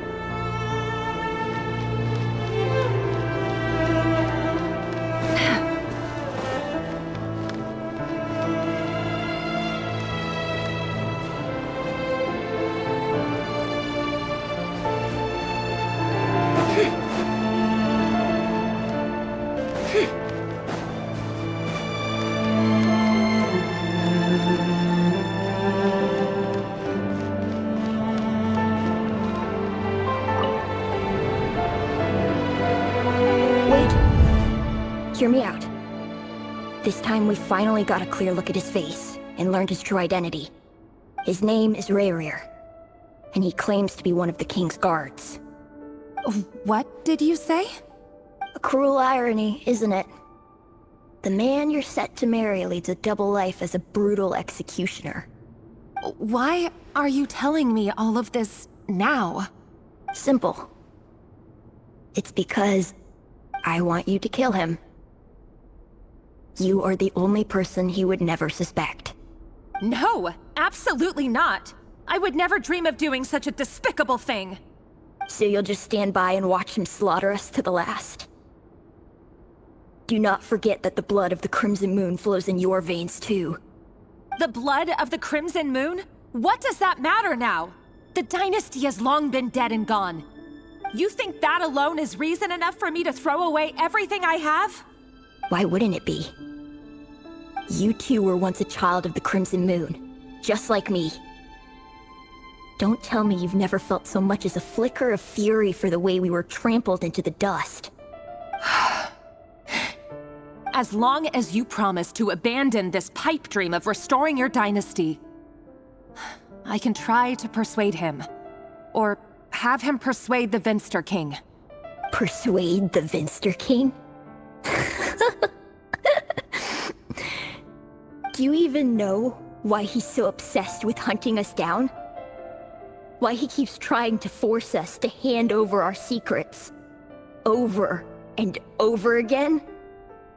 Hear me out. This time we finally got a clear look at his face and learned his true identity. His name is Rayrir, and he claims to be one of the king's guards. What did you say? A cruel irony, isn't it? The man you're set to marry leads a double life as a brutal executioner. Why are you telling me all of this now? Simple. It's because I want you to kill him. You are the only person he would never suspect. No, absolutely not. I would never dream of doing such a despicable thing. So you'll just stand by and watch him slaughter us to the last? Do not forget that the blood of the Crimson Moon flows in your veins too. The blood of the Crimson Moon? What does that matter now? The dynasty has long been dead and gone. You think that alone is reason enough for me to throw away everything I have? Why wouldn't it be? You too were once a child of the Crimson Moon, just like me. Don't tell me you've never felt so much as a flicker of fury for the way we were trampled into the dust. As long as you promise to abandon this pipe dream of restoring your dynasty, I can try to persuade him. Or have him persuade the Vinster King. Persuade the Vinster King? Do you even know why he's so obsessed with hunting us down? Why he keeps trying to force us to hand over our secrets? Over and over again?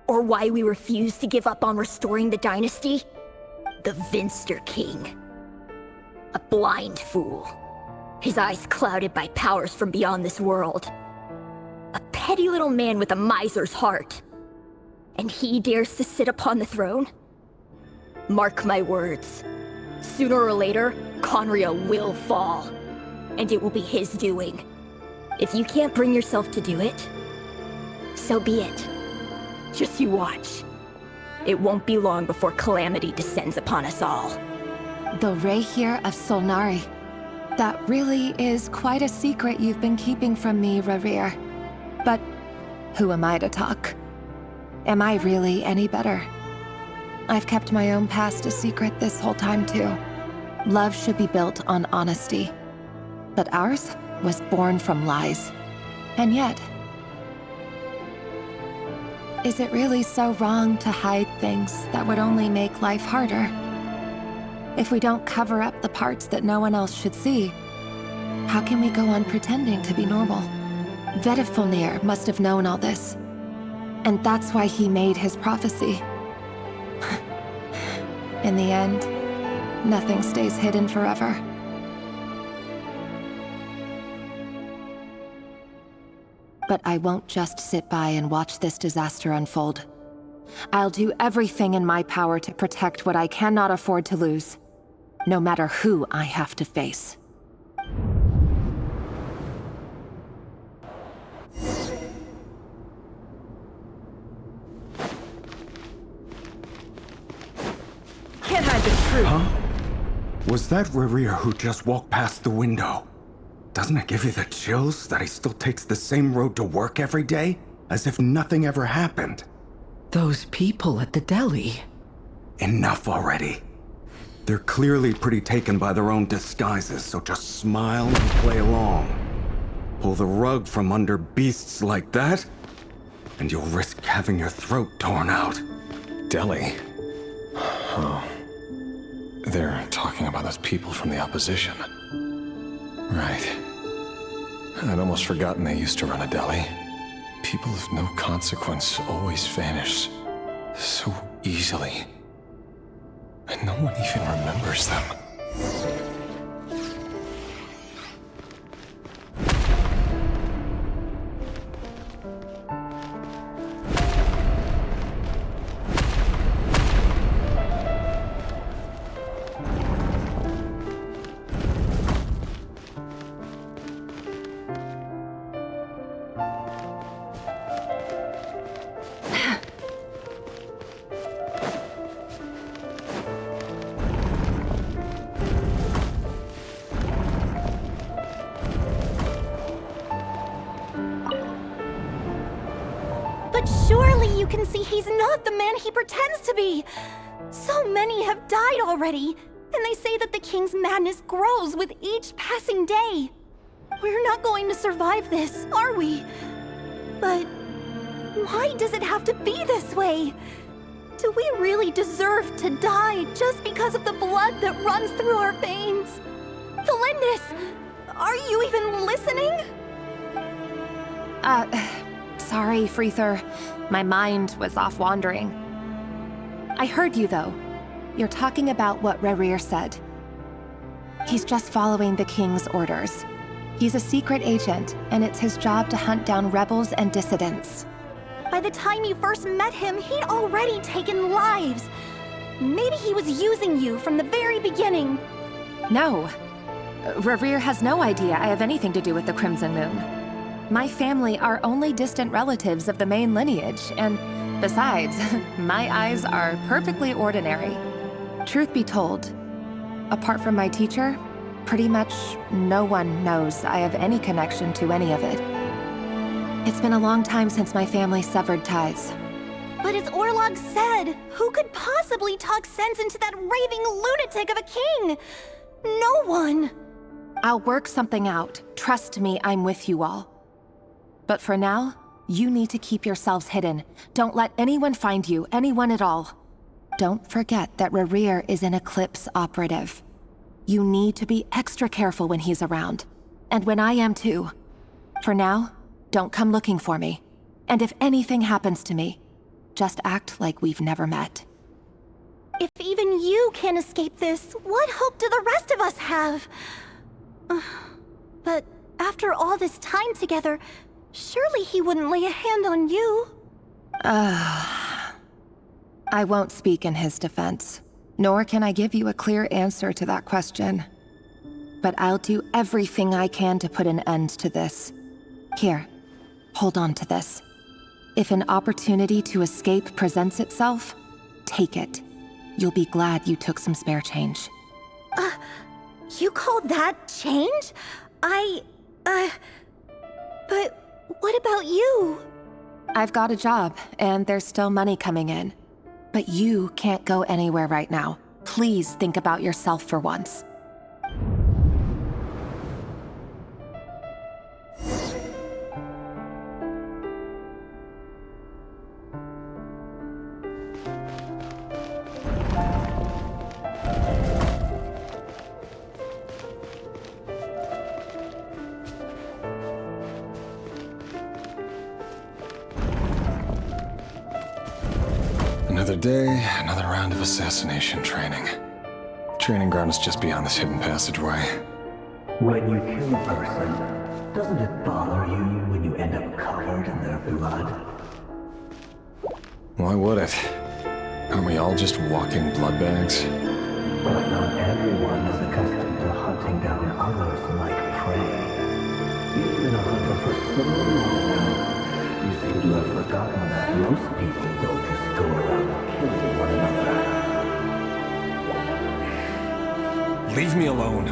Or why we refuse to give up on restoring the dynasty? The Vinster King. A blind fool. His eyes clouded by powers from beyond this world. A petty little man with a miser's heart. And he dares to sit upon the throne? Mark my words. Sooner or later, Conria will fall. And it will be his doing. If you can't bring yourself to do it, so be it. Just you watch. It won't be long before calamity descends upon us all. The Rayrir of Solnari. That really is quite a secret you've been keeping from me, Rayrir. But who am I to talk? Am I really any better? I've kept my own past a secret this whole time too. Love should be built on honesty. But ours was born from lies. And yet, is it really so wrong to hide things that would only make life harder? If we don't cover up the parts that no one else should see, how can we go on pretending to be normal? Vedifulnir must have known all this. And that's why he made his prophecy. In the end, nothing stays hidden forever. But I won't just sit by and watch this disaster unfold. I'll do everything in my power to protect what I cannot afford to lose, no matter who I have to face. Can't hide the truth. Huh? Was that Rayrir who just walked past the window? Doesn't it give you the chills that he still takes the same road to work every day? As if nothing ever happened. Those people at the deli. Enough already. They're clearly pretty taken by their own disguises, so just smile and play along. Pull the rug from under beasts like that, and you'll risk having your throat torn out. Deli? Oh. They're talking about those people from the opposition. Right. I'd almost forgotten they used to run a deli. People of no consequence always vanish so easily. And no one even remembers them. But surely you can see he's not the man he pretends to be! So many have died already! And they say that the king's madness grows with each passing day. We're not going to survive this, are we? But why does it have to be this way? Do we really deserve to die just because of the blood that runs through our veins? Felindis, are you even listening? Sorry, Freether. My mind was off wandering. I heard you, though. You're talking about what Rerir said. He's just following the king's orders. He's a secret agent, and it's his job to hunt down rebels and dissidents. By the time you first met him, he'd already taken lives. Maybe he was using you from the very beginning. No. Rerir has no idea I have anything to do with the Crimson Moon. My family are only distant relatives of the main lineage, and besides, my eyes are perfectly ordinary. Truth be told, apart from my teacher, pretty much no one knows I have any connection to any of it. It's been a long time since my family severed ties. But as Orlog said, who could possibly talk sense into that raving lunatic of a king? No one. I'll work something out. Trust me, I'm with you all. But for now, you need to keep yourselves hidden. Don't let anyone find you, anyone at all. Don't forget that Rerir is an Eclipse operative. You need to be extra careful when he's around. And when I am too. For now, don't come looking for me. And if anything happens to me, just act like we've never met. If even you can't escape this, what hope do the rest of us have? But after all this time together, surely he wouldn't lay a hand on you. I won't speak in his defense, nor can I give you a clear answer to that question. But I'll do everything I can to put an end to this. Here, hold on to this. If an opportunity to escape presents itself, take it. You'll be glad you took some spare change. You call that change? But what about you? I've got a job, and there's still money coming in. But you can't go anywhere right now. Please think about yourself for once. Another day, another round of assassination training. Training ground is just beyond this hidden passageway. When you kill a person, doesn't it bother you when you end up covered in their blood? Why would it? Aren't we all just walking blood bags? But not everyone is accustomed to hunting down others like prey. You've been a hunter for so long now. You seem to have forgotten that most people don't just go around killing one another. Leave me alone.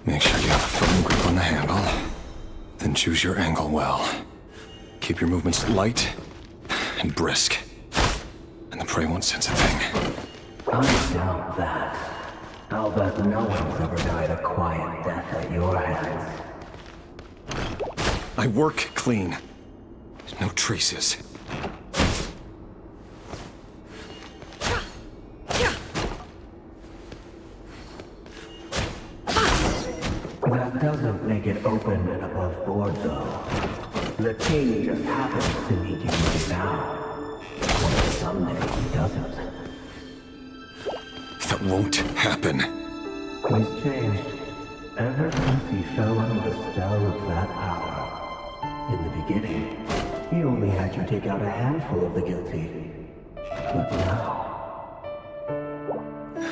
Make sure you have a firm grip on the handle. Then choose your angle well. Keep your movements light and brisk. And the prey won't sense a thing. I doubt that. I'll bet no one's ever died a quiet death at your hands. I work clean. No traces. That doesn't make it open and above board, though. The king just happens to need you right now. Someday he doesn't. That won't happen. He's changed. Ever since he fell under the spell of that power. In the beginning, he only had you take out a handful of the guilty. But now...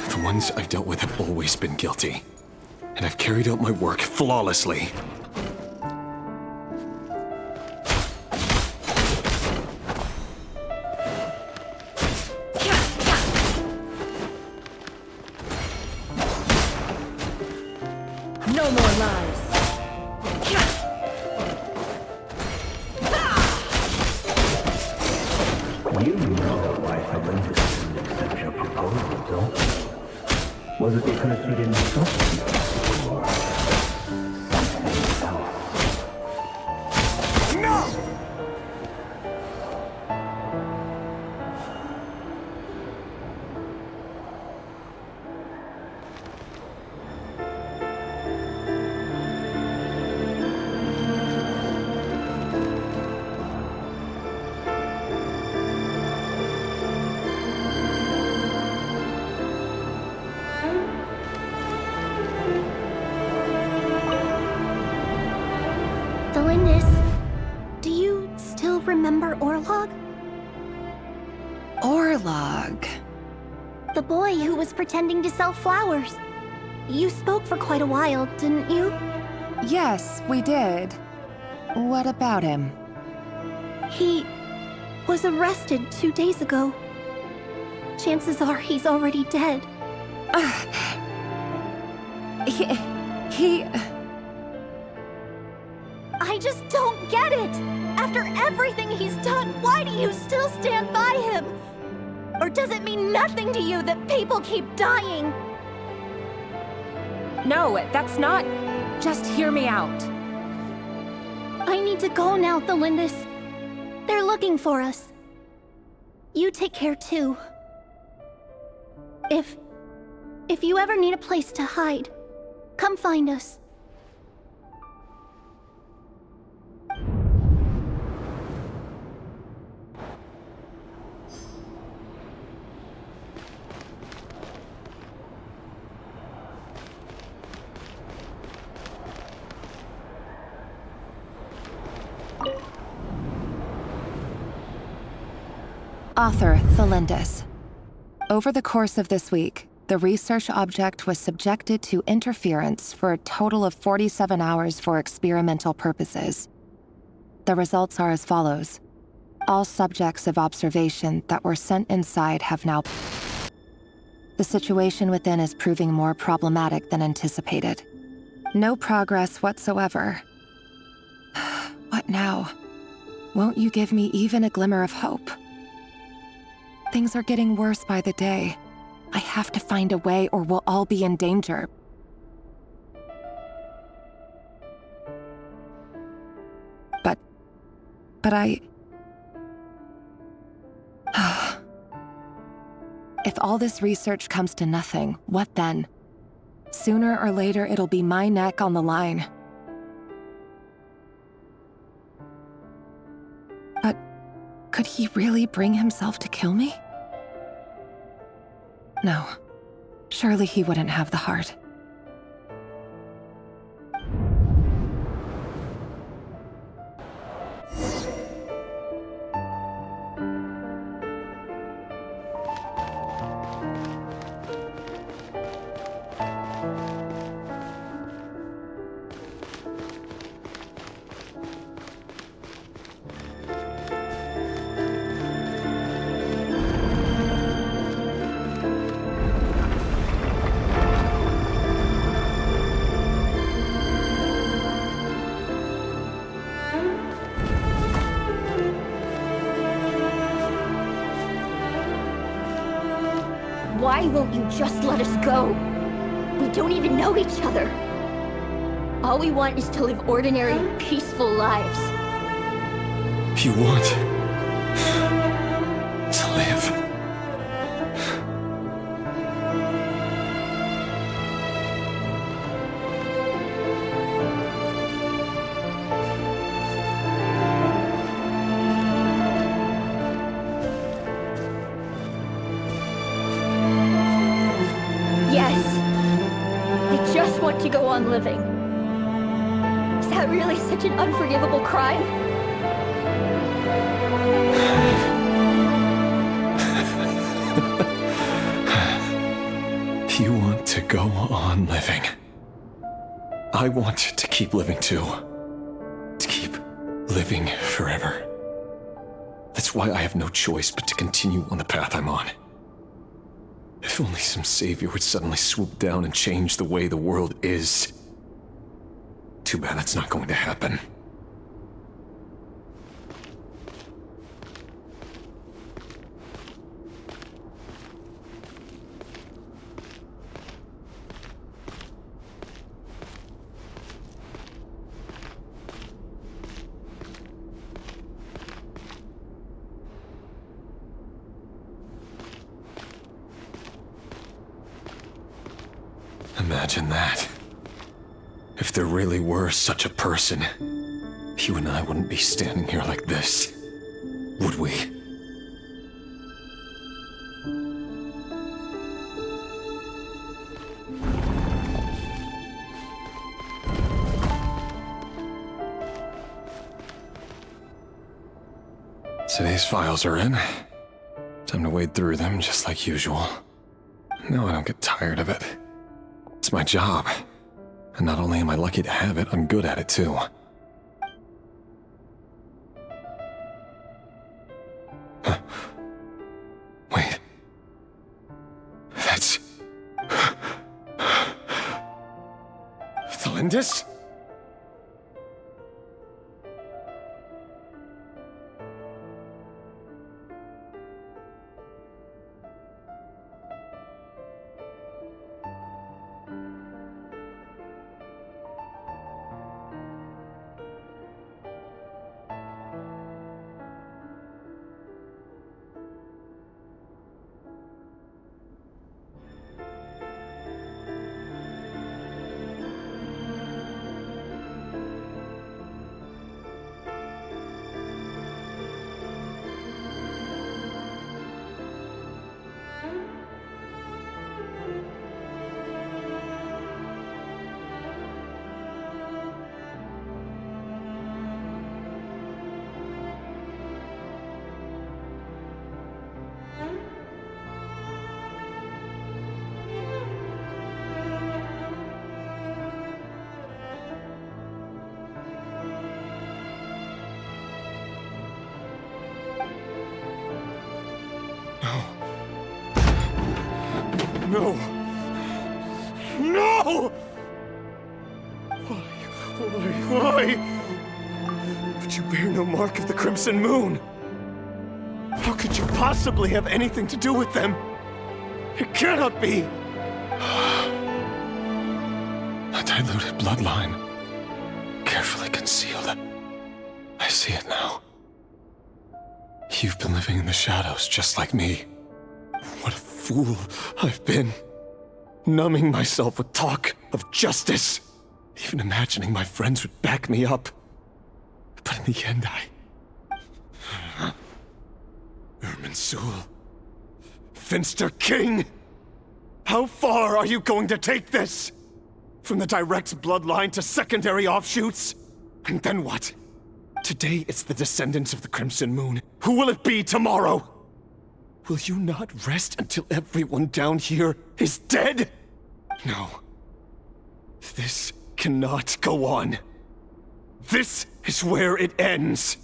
The ones I've dealt with have always been guilty. And I've carried out my work flawlessly. No more lies. You know why Felinda didn't accept your proposal, don't you? Was it because she didn't trust you? Or something else? No! Do you still remember Orlog? Orlog? The boy who was pretending to sell flowers. You spoke for quite a while, didn't you? Yes, we did. What about him? He was arrested 2 days ago. Chances are he's already dead. He... I just don't get it! After everything he's done, why do you still stand by him? Or does it mean nothing to you that people keep dying? No, that's not... Just hear me out. I need to go now, Thelindis. They're looking for us. You take care too. If you ever need a place to hide, come find us. Author Thelindis. Over the course of this week, the research object was subjected to interference for a total of 47 hours for experimental purposes. The results are as follows. All subjects of observation that were sent inside have now... The situation within is proving more problematic than anticipated. No progress whatsoever. What now? Won't you give me even a glimmer of hope? Things are getting worse by the day. I have to find a way or we'll all be in danger. But I... If all this research comes to nothing, what then? Sooner or later, it'll be my neck on the line. But could he really bring himself to kill me? No. Surely he wouldn't have the heart. Why won't you just let us go? We don't even know each other. All we want is to live ordinary, peaceful lives. You want to live. want to go on living. Is that really such an unforgivable crime? You want to go on living. I want to keep living too. To keep living forever. That's why I have no choice but to continue on the path I'm on. If only some savior would suddenly swoop down and change the way the world is. Too bad that's not going to happen. Imagine that. If there really were such a person, you and I wouldn't be standing here like this, would we? Today's files are in. Time to wade through them just like usual. No, I don't get tired of it. It's my job. And not only am I lucky to have it, I'm good at it too. Huh. Wait. That's... Thalindis? No! No! Why? But you bear no mark of the Crimson Moon. How could you possibly have anything to do with them? It cannot be! A diluted bloodline. Carefully concealed. I see it now. You've been living in the shadows just like me. What a fool I've been. Numbing myself with talk of justice. Even imagining my friends would back me up. But in the end, Irminsul. Finster King! How far are you going to take this? From the direct bloodline to secondary offshoots? And then what? Today it's the descendants of the Crimson Moon. Who will it be tomorrow? Will you not rest until everyone down here is dead? No. This cannot go on. This is where it ends.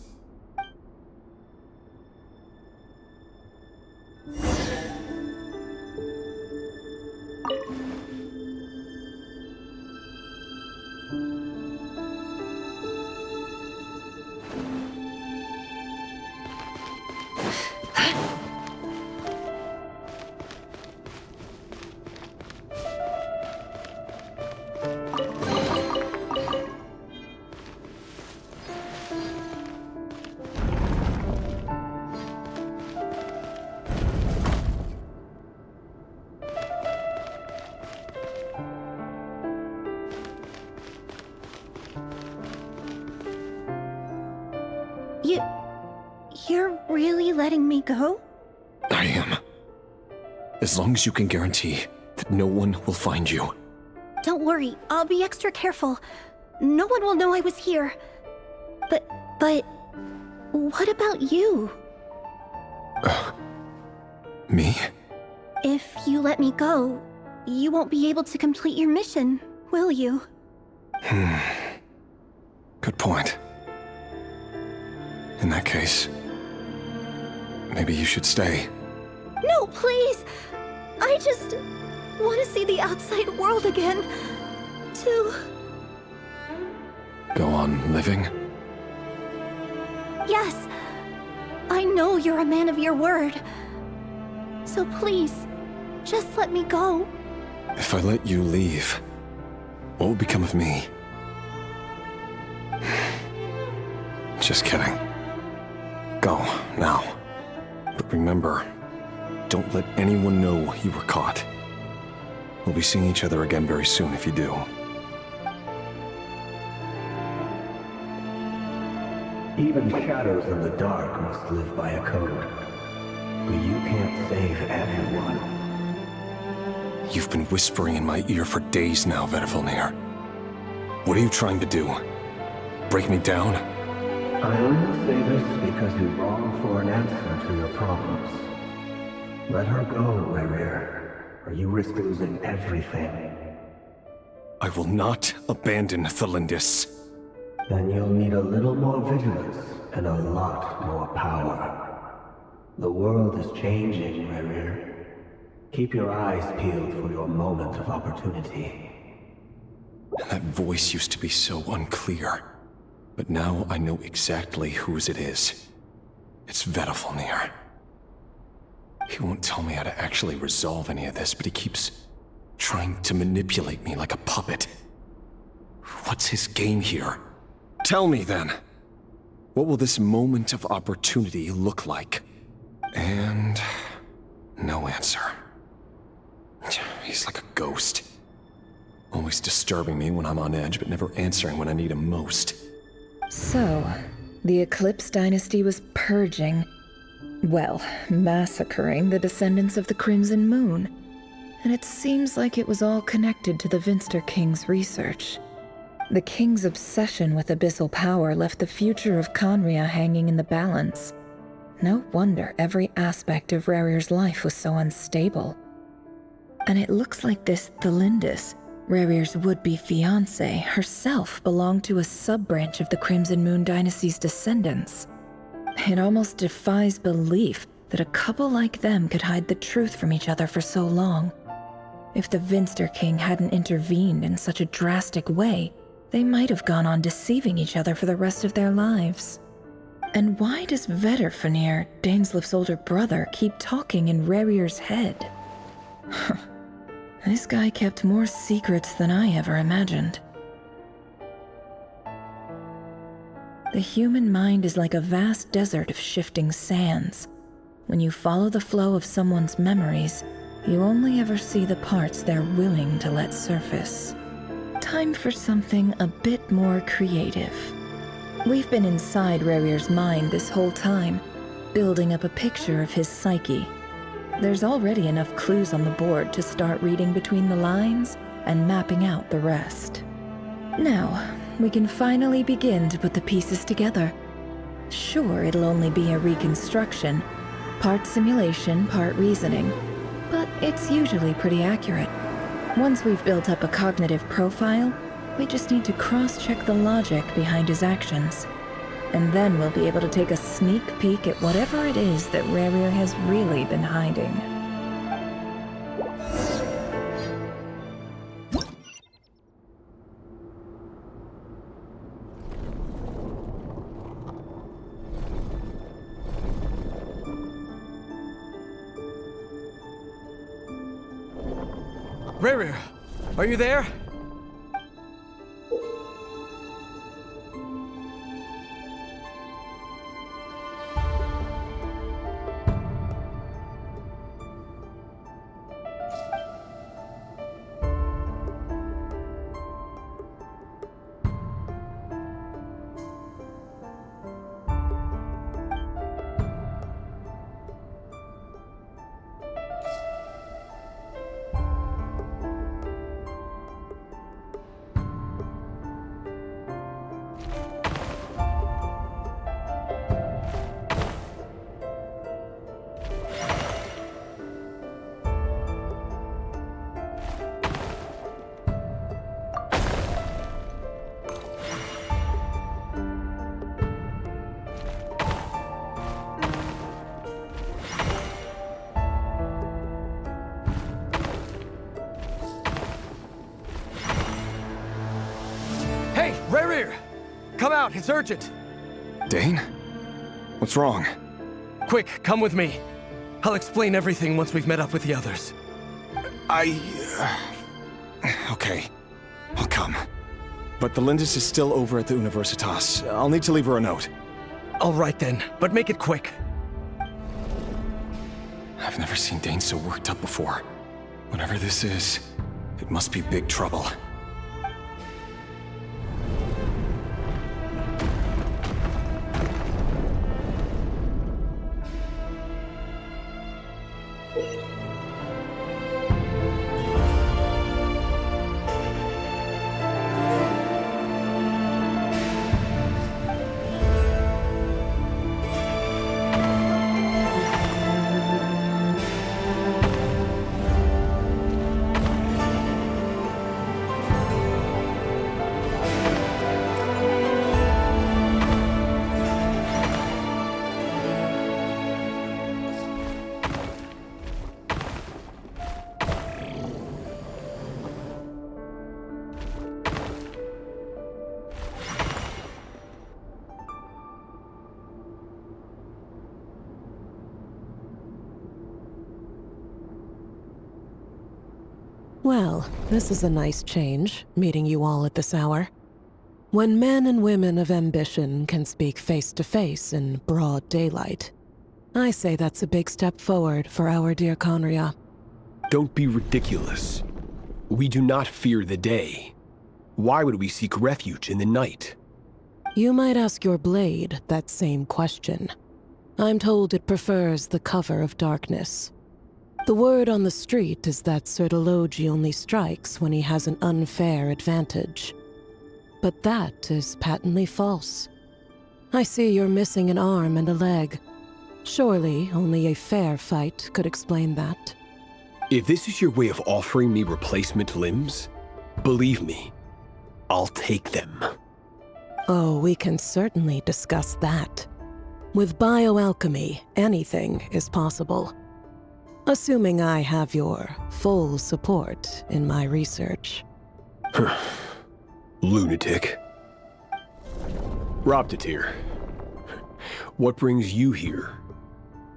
You're really letting me go? I am. As long as you can guarantee that no one will find you. Don't worry, I'll be extra careful. No one will know I was here. But what about you? Me? If you let me go, you won't be able to complete your mission, will you? Good point. In that case, maybe you should stay. No, please! I just want to see the outside world again. To... Go on living? Yes. I know you're a man of your word. So please, just let me go. If I let you leave, what will become of me? Just kidding. Go, now. But remember, don't let anyone know you were caught. We'll be seeing each other again very soon if you do. Even shadows in the dark must live by a code. But you can't save everyone. You've been whispering in my ear for days now, Vedifilnir. What are you trying to do? Break me down? I only say this because you long for an answer to your problems. Let her go, Rerir, or you risk losing everything. I will not abandon Thelindis. Then you'll need a little more vigilance and a lot more power. The world is changing, Rerir. Keep your eyes peeled for your moment of opportunity. That voice used to be so unclear. But now I know exactly whose it is. It's Vedifilnir. He won't tell me how to actually resolve any of this, but he keeps trying to manipulate me like a puppet. What's his game here? Tell me then. What will this moment of opportunity look like? And no answer. He's like a ghost. Always disturbing me when I'm on edge, but never answering when I need him most. So, the Eclipse Dynasty was purging, well, massacring the descendants of the Crimson Moon. And it seems like it was all connected to the Vinster King's research. The King's obsession with abyssal power left the future of Conria hanging in the balance. No wonder every aspect of Rerir's life was so unstable. And it looks like this Thelindis, Rerir's would-be fiancée, herself belonged to a sub-branch of the Crimson Moon Dynasty's descendants. It almost defies belief that a couple like them could hide the truth from each other for so long. If the Vinster King hadn't intervened in such a drastic way, they might have gone on deceiving each other for the rest of their lives. And why does Vedifilnir, Dainslif's older brother, keep talking in Rerir's head? This guy kept more secrets than I ever imagined. The human mind is like a vast desert of shifting sands. When you follow the flow of someone's memories, you only ever see the parts they're willing to let surface. Time for something a bit more creative. We've been inside Rerir's mind this whole time, building up a picture of his psyche. There's already enough clues on the board to start reading between the lines and mapping out the rest. Now, we can finally begin to put the pieces together. Sure, it'll only be a reconstruction, part simulation, part reasoning, but it's usually pretty accurate. Once we've built up a cognitive profile, we just need to cross-check the logic behind his actions. And then we'll be able to take a sneak peek at whatever it is that Rerir has really been hiding. Rerir, are you there? Hey, Rerir! Come out, it's urgent! Dane? What's wrong? Quick, come with me. I'll explain everything once we've met up with the others. Okay. I'll come. But the Lindis is still over at the Universitas. I'll need to leave her a note. All right then, but make it quick. I've never seen Dane so worked up before. Whatever this is, it must be big trouble. Well, this is a nice change, meeting you all at this hour. When men and women of ambition can speak face to face in broad daylight, I say that's a big step forward for our dear Conria. Don't be ridiculous. We do not fear the day. Why would we seek refuge in the night? You might ask your blade that same question. I'm told it prefers the cover of darkness. The word on the street is that Sir Elegy only strikes when he has an unfair advantage. But that is patently false. I see you're missing an arm and a leg. Surely only a fair fight could explain that. If this is your way of offering me replacement limbs, believe me, I'll take them. Oh, we can certainly discuss that. With bioalchemy, anything is possible. Assuming I have your full support in my research. Lunatic. Robtatir, what brings you here?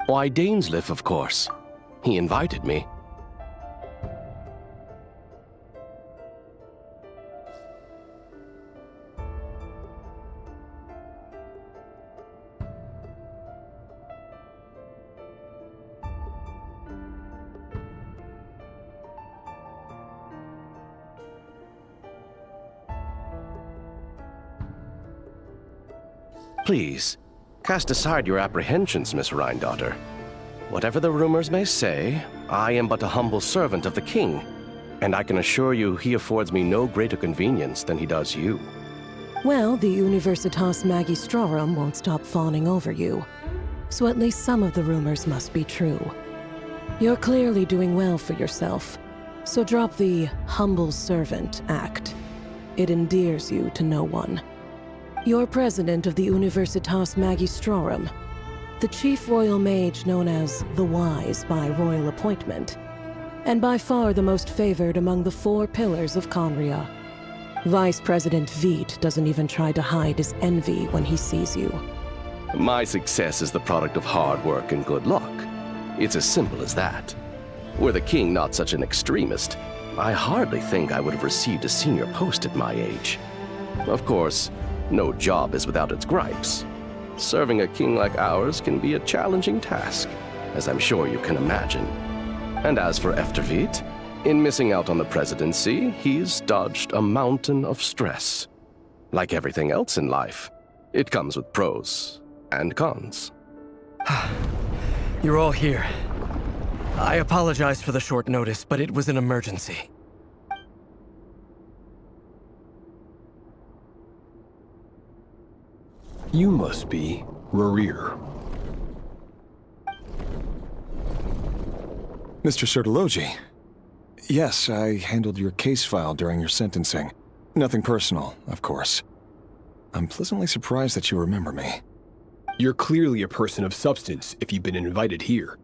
Why, Dainsleif, of course. He invited me. Please, cast aside your apprehensions, Miss Rhindaughter. Whatever the rumors may say, I am but a humble servant of the king, and I can assure you he affords me no greater convenience than he does you. Well, the Universitas Magistrorum won't stop fawning over you, so at least some of the rumors must be true. You're clearly doing well for yourself, so drop the humble servant act. It endears you to no one. You're president of the Universitas Magistrorum, the chief royal mage known as the Wise by royal appointment, and by far the most favored among the 4 pillars of Conria. Vice President Veit doesn't even try to hide his envy when he sees you. My success is the product of hard work and good luck. It's as simple as that. Were the king not such an extremist, I hardly think I would have received a senior post at my age. Of course, no job is without its gripes. Serving a king like ours can be a challenging task, as I'm sure you can imagine. And as for Efterveit, in missing out on the presidency, he's dodged a mountain of stress. Like everything else in life, it comes with pros and cons. You're all here. I apologize for the short notice, but it was an emergency. You must be Rerir. Mr. Sir Elegy. Yes, I handled your case file during your sentencing. Nothing personal, of course. I'm pleasantly surprised that you remember me. You're clearly a person of substance if you've been invited here.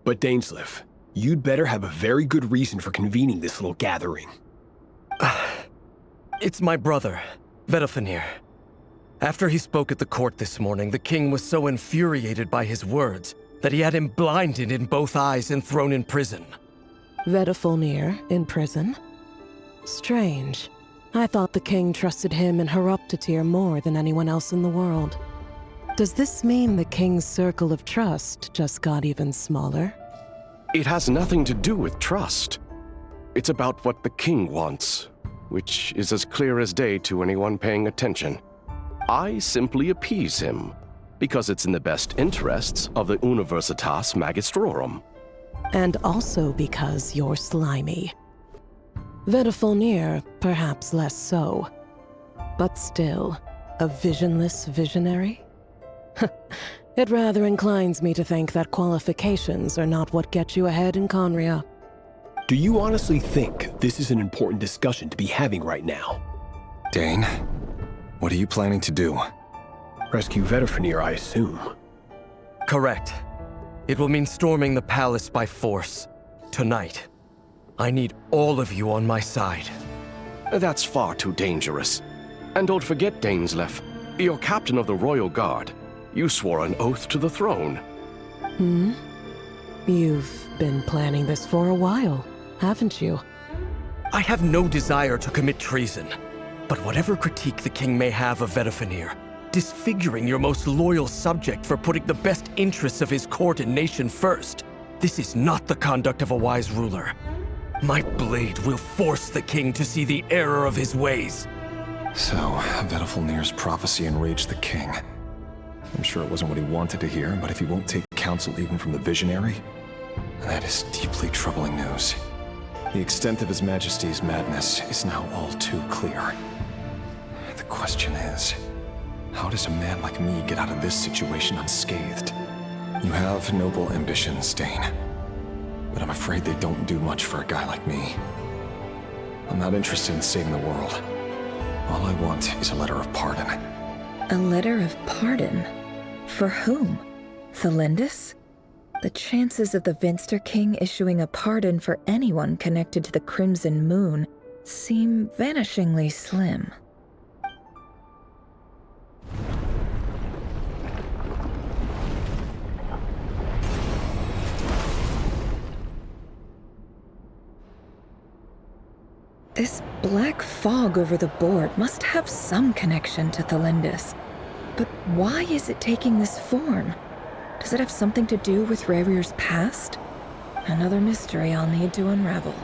But Dainsleif, you'd better have a very good reason for convening this little gathering. It's my brother, Vedalfenir. After he spoke at the court this morning, the king was so infuriated by his words that he had him blinded in both eyes and thrown in prison. Vedalfenir in prison? Strange. I thought the king trusted him and Horoptatyr more than anyone else in the world. Does this mean the king's circle of trust just got even smaller? It has nothing to do with trust. It's about what the king wants, which is as clear as day to anyone paying attention. I simply appease him, because it's in the best interests of the Universitas Magistrorum. And also because you're slimy. Vedalfenir, perhaps less so. But still, a visionless visionary? It rather inclines me to think that qualifications are not what get you ahead in Conria. Do you honestly think this is an important discussion to be having right now? Dane, what are you planning to do? Rescue Vedalfenir, I assume. Correct. It will mean storming the palace by force. Tonight. I need all of you on my side. That's far too dangerous. And don't forget, Dainsleif, you're captain of the Royal Guard. You swore an oath to the throne. You've been planning this for a while, haven't you? I have no desire to commit treason. But whatever critique the king may have of Vedalfenir, disfiguring your most loyal subject for putting the best interests of his court and nation first, this is not the conduct of a wise ruler. My blade will force the king to see the error of his ways. So, Vedalfenir's prophecy enraged the king. I'm sure it wasn't what he wanted to hear, but if he won't take counsel even from the visionary, that is deeply troubling news. The extent of His Majesty's madness is now all too clear. The question is, how does a man like me get out of this situation unscathed? You have noble ambitions, Dane, but I'm afraid they don't do much for a guy like me. I'm not interested in saving the world. All I want is a letter of pardon. A letter of pardon? For whom? Thelindis? The chances of the Vinster King issuing a pardon for anyone connected to the Crimson Moon seem vanishingly slim. This black fog over the board must have some connection to Thelindis. But why is it taking this form? Does it have something to do with Revir's past? Another mystery I'll need to unravel.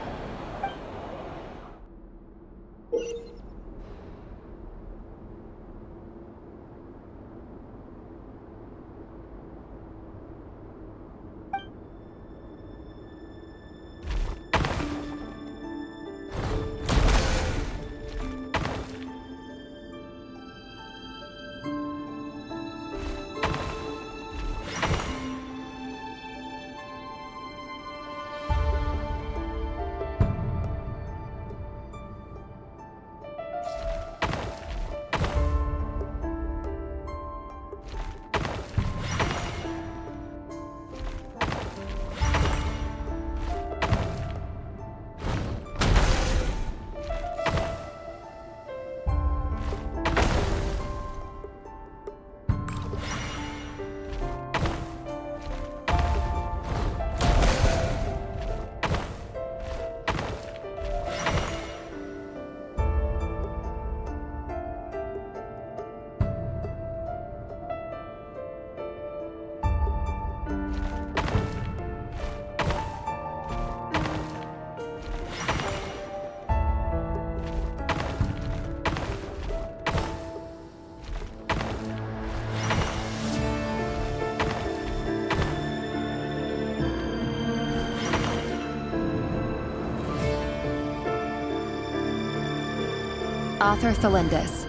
Author Thelindis.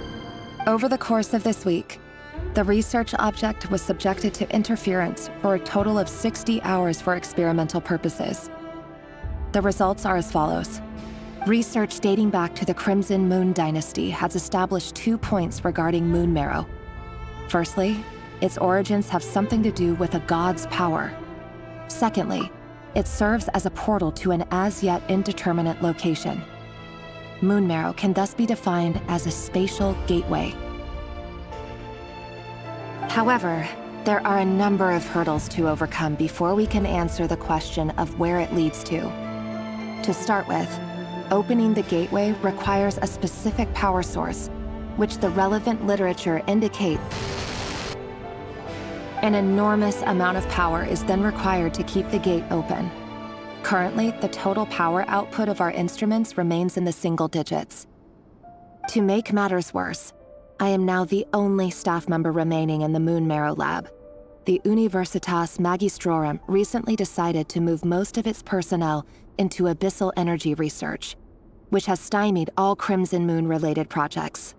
Over the course of this week, the research object was subjected to interference for a total of 60 hours for experimental purposes. The results are as follows. Research dating back to the Crimson Moon Dynasty has established 2 points regarding moon marrow. Firstly, its origins have something to do with a god's power. Secondly, it serves as a portal to an as-yet indeterminate location. Moonmarrow can thus be defined as a spatial gateway. However, there are a number of hurdles to overcome before we can answer the question of where it leads to. To start with, opening the gateway requires a specific power source, which the relevant literature indicates. An enormous amount of power is then required to keep the gate open. Currently, the total power output of our instruments remains in the single digits. To make matters worse, I am now the only staff member remaining in the Moonmarrow lab. The Universitas Magistrorum recently decided to move most of its personnel into abyssal energy research, which has stymied all Crimson Moon-related projects.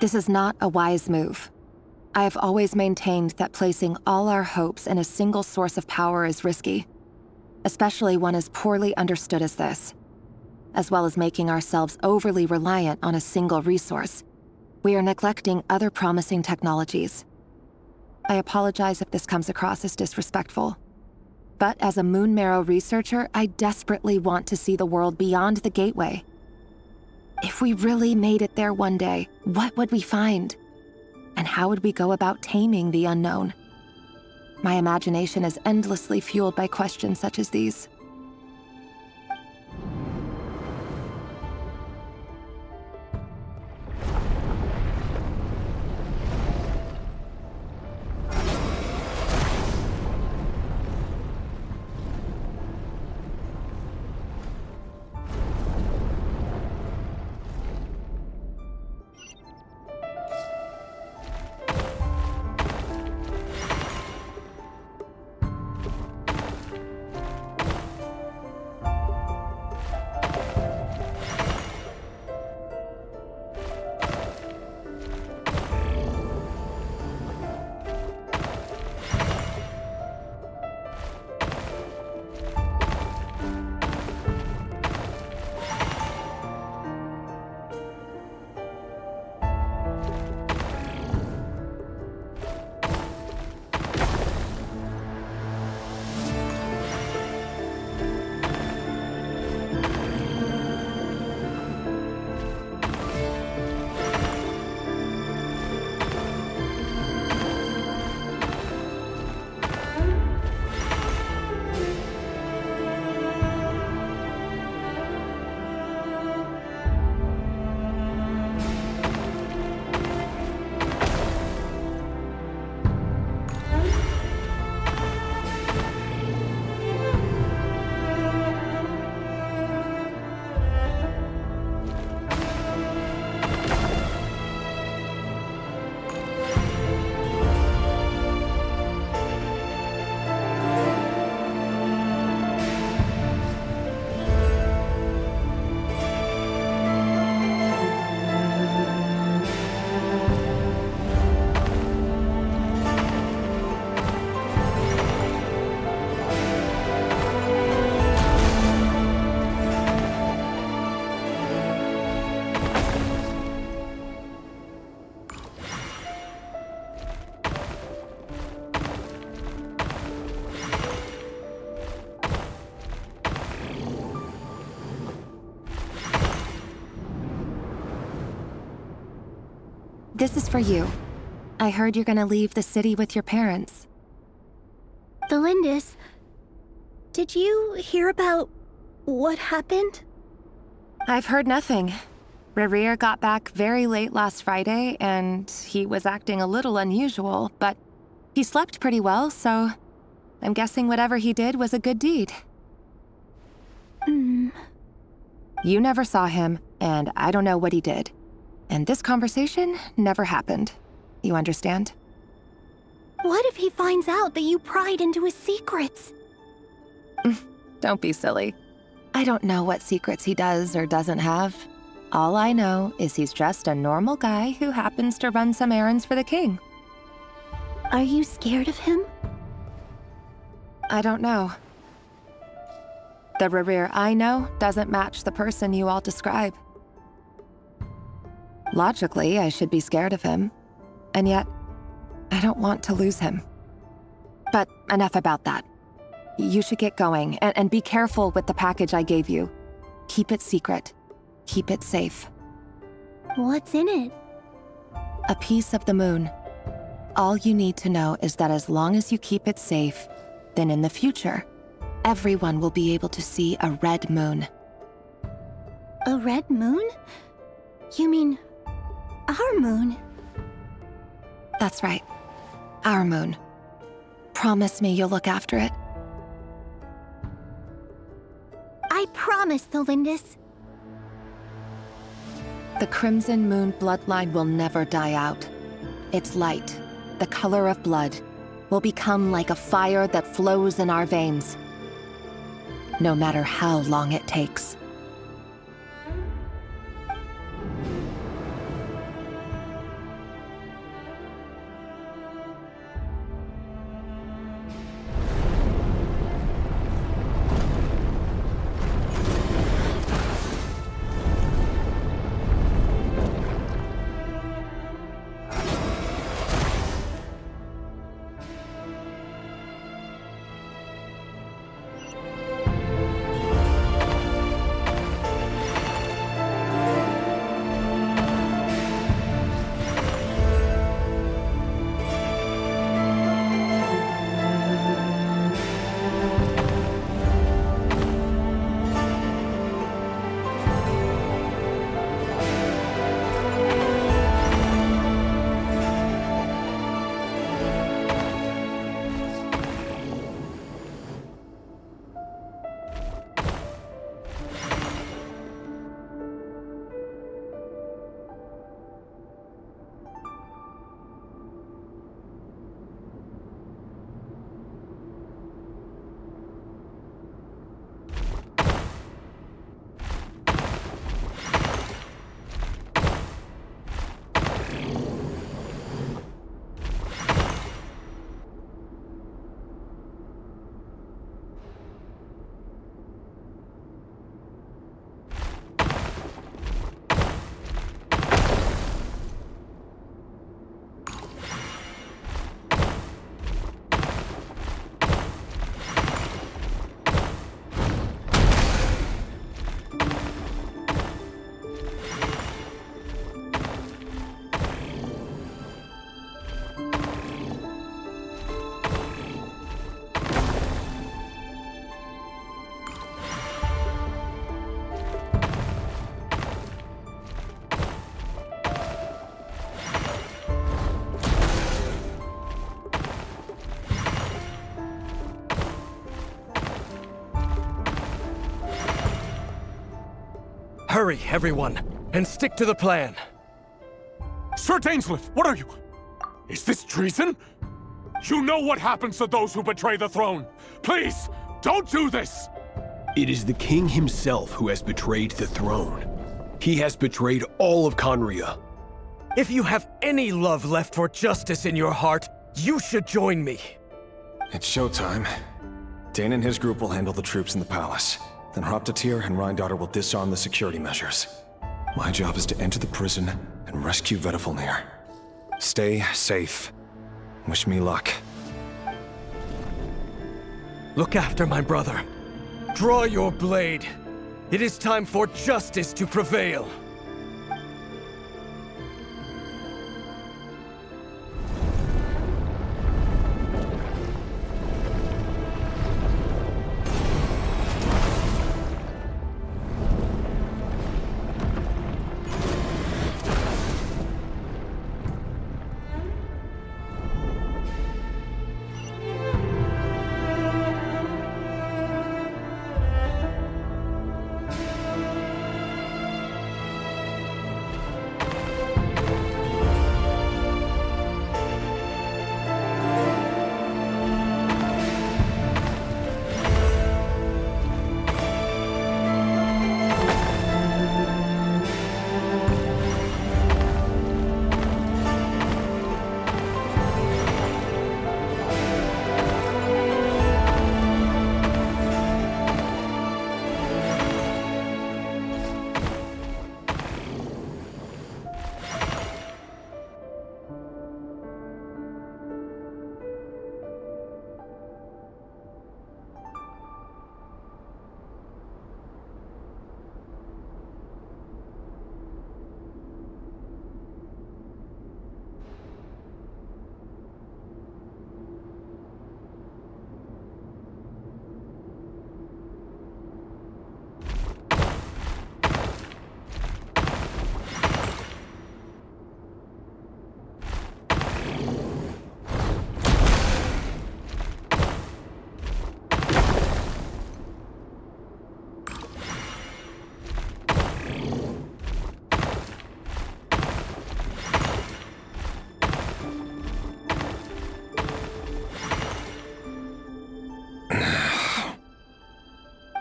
This is not a wise move. I have always maintained that placing all our hopes in a single source of power is risky, especially one as poorly understood as this. As well as making ourselves overly reliant on a single resource, we are neglecting other promising technologies. I apologize if this comes across as disrespectful, but as a Moonmarrow researcher, I desperately want to see the world beyond the gateway. If we really made it there one day, what would we find? And how would we go about taming the unknown? My imagination is endlessly fueled by questions such as these. This is for you. I heard you're gonna leave the city with your parents. Delindis, did you hear about what happened? I've heard nothing. Rerir got back very late last Friday, and he was acting a little unusual, but he slept pretty well, so I'm guessing whatever he did was a good deed. You never saw him, and I don't know what he did. And this conversation never happened. You understand? What if he finds out that you pried into his secrets? Don't be silly. I don't know what secrets he does or doesn't have. All I know is he's just a normal guy who happens to run some errands for the king. Are you scared of him? I don't know. The Rerir I know doesn't match the person you all describe. Logically, I should be scared of him, and yet, I don't want to lose him. But enough about that. You should get going, and be careful with the package I gave you. Keep it secret. Keep it safe. What's in it? A piece of the moon. All you need to know is that as long as you keep it safe, then in the future, everyone will be able to see a red moon. A red moon? You mean our moon? That's right. Our moon. Promise me you'll look after it. I promise, Thelindis. The Crimson Moon bloodline will never die out. Its light, the color of blood, will become like a fire that flows in our veins, no matter how long it takes. Hurry, everyone, and stick to the plan. Sir Dainsleif, what are you? Is this treason? You know what happens to those who betray the throne. Please, don't do this! It is the king himself who has betrayed the throne. He has betrayed all of Conria. If you have any love left for justice in your heart, you should join me. It's showtime. Dane and his group will handle the troops in the palace. Then Hraptatir and Rheindotter will disarm the security measures. My job is to enter the prison and rescue Vedifalnir. Stay safe. Wish me luck. Look after my brother. Draw your blade. It is time for justice to prevail.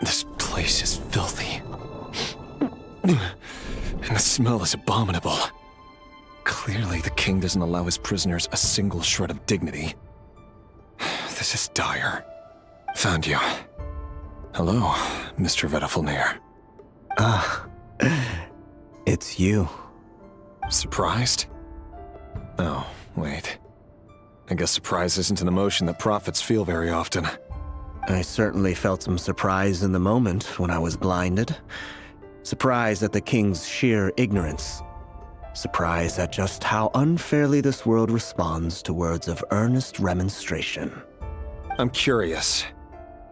This place is filthy. And the smell is abominable. Clearly, the king doesn't allow his prisoners a single shred of dignity. This is dire. Found you. Hello, Mr. Vedafilnir. Ah, it's you. Surprised? Oh, wait. I guess surprise isn't an emotion that prophets feel very often. I certainly felt some surprise in the moment when I was blinded. Surprise at the king's sheer ignorance. Surprise at just how unfairly this world responds to words of earnest remonstration. I'm curious.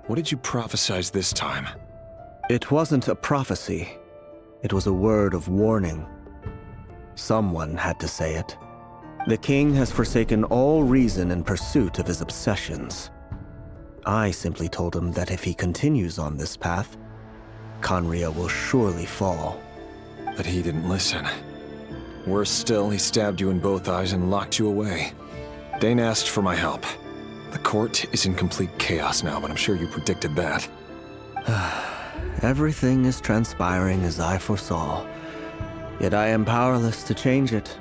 What did you prophesize this time? It wasn't a prophecy. It was a word of warning. Someone had to say it. The king has forsaken all reason in pursuit of his obsessions. I simply told him that if he continues on this path, Khaenri'ah will surely fall. But he didn't listen. Worse still, he stabbed you in both eyes and locked you away. Dane asked for my help. The court is in complete chaos now, but I'm sure you predicted that. Everything is transpiring as I foresaw, yet I am powerless to change it.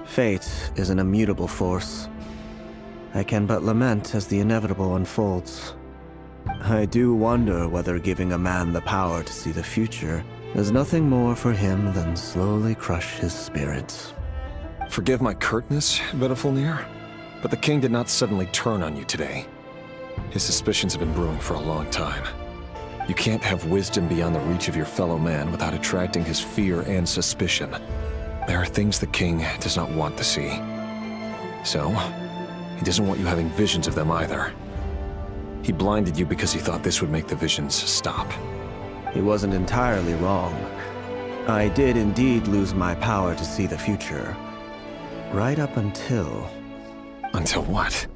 Fate is an immutable force. I can but lament as the inevitable unfolds. I do wonder whether giving a man the power to see the future is nothing more for him than slowly crush his spirit. Forgive my curtness, Vedafilnir, but the king did not suddenly turn on you today. His suspicions have been brewing for a long time. You can't have wisdom beyond the reach of your fellow man without attracting his fear and suspicion. There are things the king does not want to see. So, he doesn't want you having visions of them either. He blinded you because he thought this would make the visions stop. He wasn't entirely wrong. I did indeed lose my power to see the future. Right up until... Until what?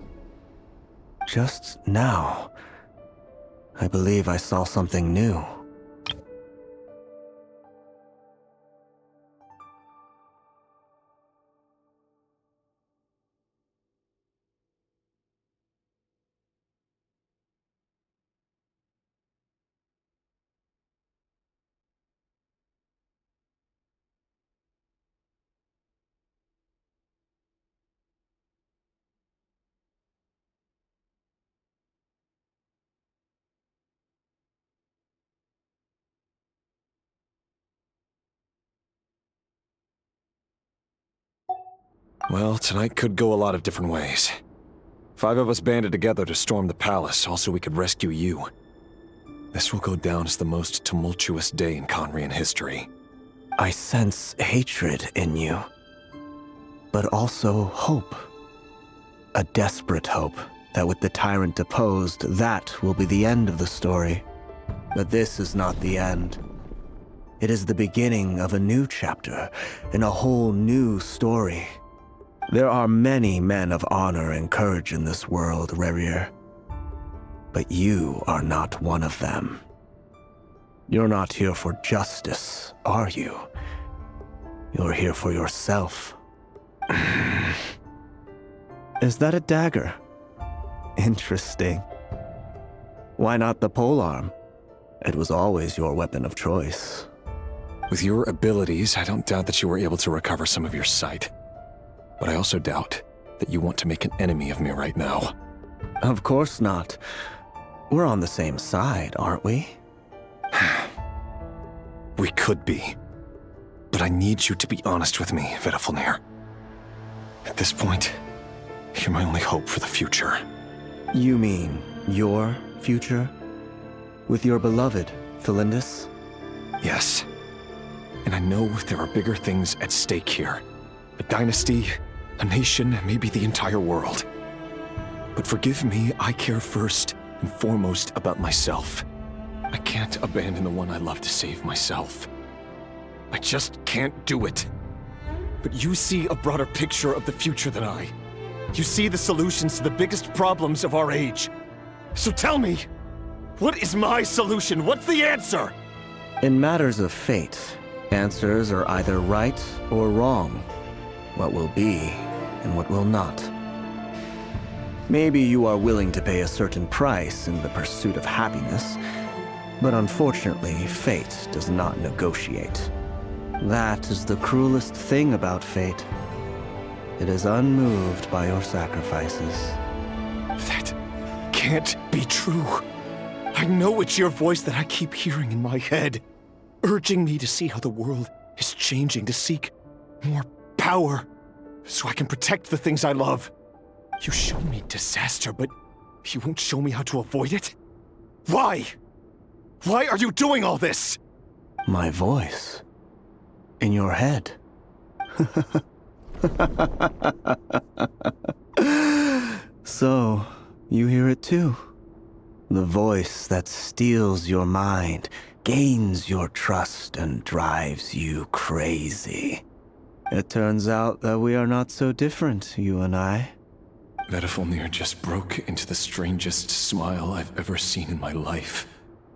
Just now. I believe I saw something new. Well, tonight could go a lot of different ways. 5 of us banded together to storm the palace, also we could rescue you. This will go down as the most tumultuous day in Khaenri'ah history. I sense hatred in you, but also hope. A desperate hope that with the tyrant deposed, that will be the end of the story. But this is not the end. It is the beginning of a new chapter, in a whole new story. There are many men of honor and courage in this world, Rerir. But you are not one of them. You're not here for justice, are you? You're here for yourself. Is that a dagger? Interesting. Why not the polearm? It was always your weapon of choice. With your abilities, I don't doubt that you were able to recover some of your sight. But I also doubt that you want to make an enemy of me right now. Of course not. We're on the same side, aren't we? We could be. But I need you to be honest with me, Vedafilnir. At this point, you're my only hope for the future. You mean your future? With your beloved, Felindis? Yes. And I know there are bigger things at stake here. A dynasty, a nation, maybe the entire world. But forgive me, I care first and foremost about myself. I can't abandon the one I love to save myself. I just can't do it. But you see a broader picture of the future than I. You see the solutions to the biggest problems of our age. So tell me, what is my solution? What's the answer? In matters of fate, answers are either right or wrong. What will be and what will not. Maybe you are willing to pay a certain price in the pursuit of happiness, But unfortunately, fate does not negotiate. That is the cruelest thing about fate. It is unmoved by your sacrifices. That can't be true. I know it's your voice that I keep hearing in my head, urging me to see how the world is changing, to seek more power, so I can protect the things I love. You show me disaster, but you won't show me how to avoid it? Why? Why are you doing all this? My voice. In your head. So, you hear it too? The voice that steals your mind, gains your trust, and drives you crazy. It turns out that we are not so different, you and I. Vedifilnir just broke into the strangest smile I've ever seen in my life,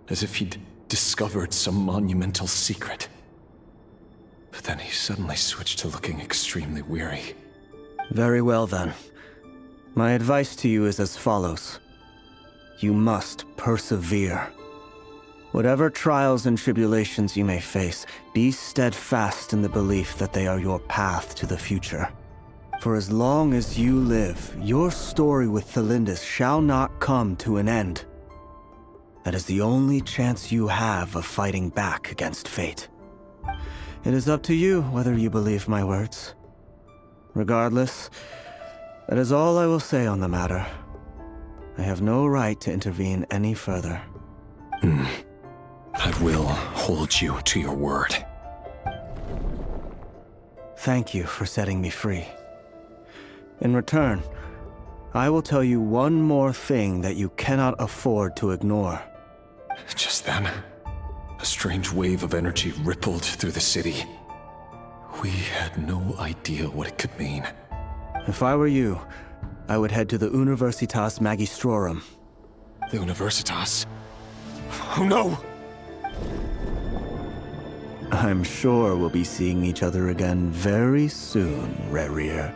as if he'd discovered some monumental secret. But then he suddenly switched to looking extremely weary. Very well then. My advice to you is as follows. You must persevere. Whatever trials and tribulations you may face, be steadfast in the belief that they are your path to the future. For as long as you live, your story with Thelindis shall not come to an end. That is the only chance you have of fighting back against fate. It is up to you whether you believe my words. Regardless, that is all I will say on the matter. I have no right to intervene any further. I will hold you to your word. Thank you for setting me free. In return, I will tell you one more thing that you cannot afford to ignore. Just then, a strange wave of energy rippled through the city. We had no idea what it could mean. If I were you, I would head to the Universitas Magistrorum. The Universitas? Oh no! I'm sure we'll be seeing each other again very soon, Rerir.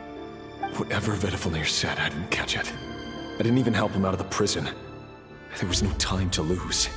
Whatever Vedifilnir said, I didn't catch it. I didn't even help him out of the prison. There was no time to lose.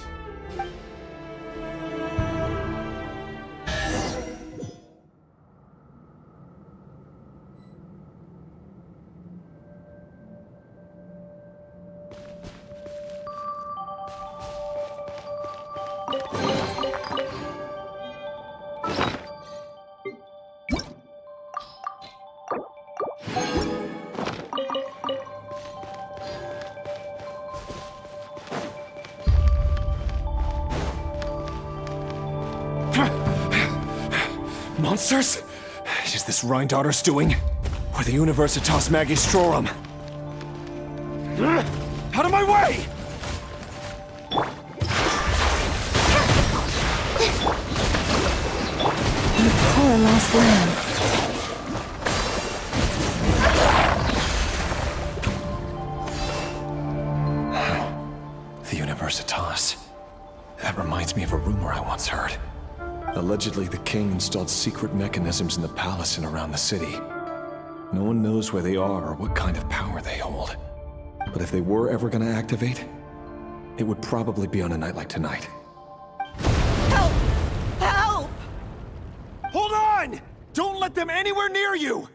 Monsters? Is this Rhindaughter's doing? Or the Universitas Magistrorum? Out of my way! The poor lost lamb. The Universitas. That reminds me of a rumor I once heard. Allegedly, the king installed secret mechanisms in the palace and around the city. No one knows where they are or what kind of power they hold. But if they were ever gonna activate, it would probably be on a night like tonight. Help! Help! Hold on! Don't let them anywhere near you!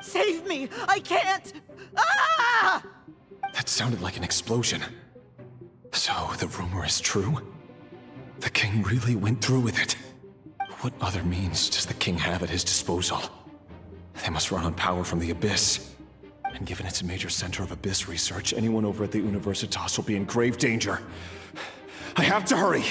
Save me! I can't! Ah! That sounded like an explosion. So, the rumor is true? The king really went through with it. What other means does the king have at his disposal? They must run on power from the Abyss. And given it's a major center of Abyss research, anyone over at the Universitas will be in grave danger. I have to hurry!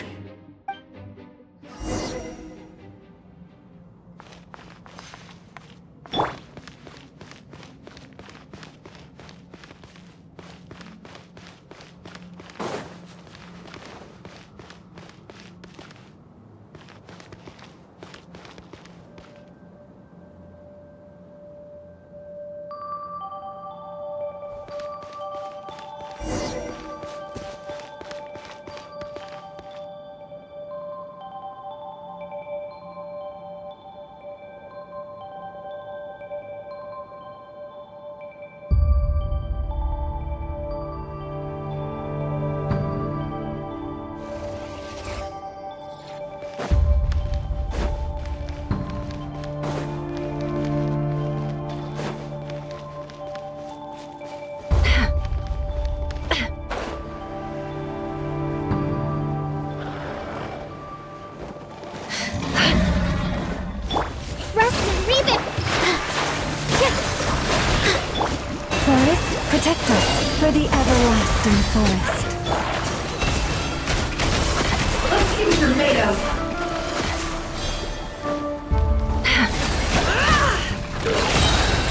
made of?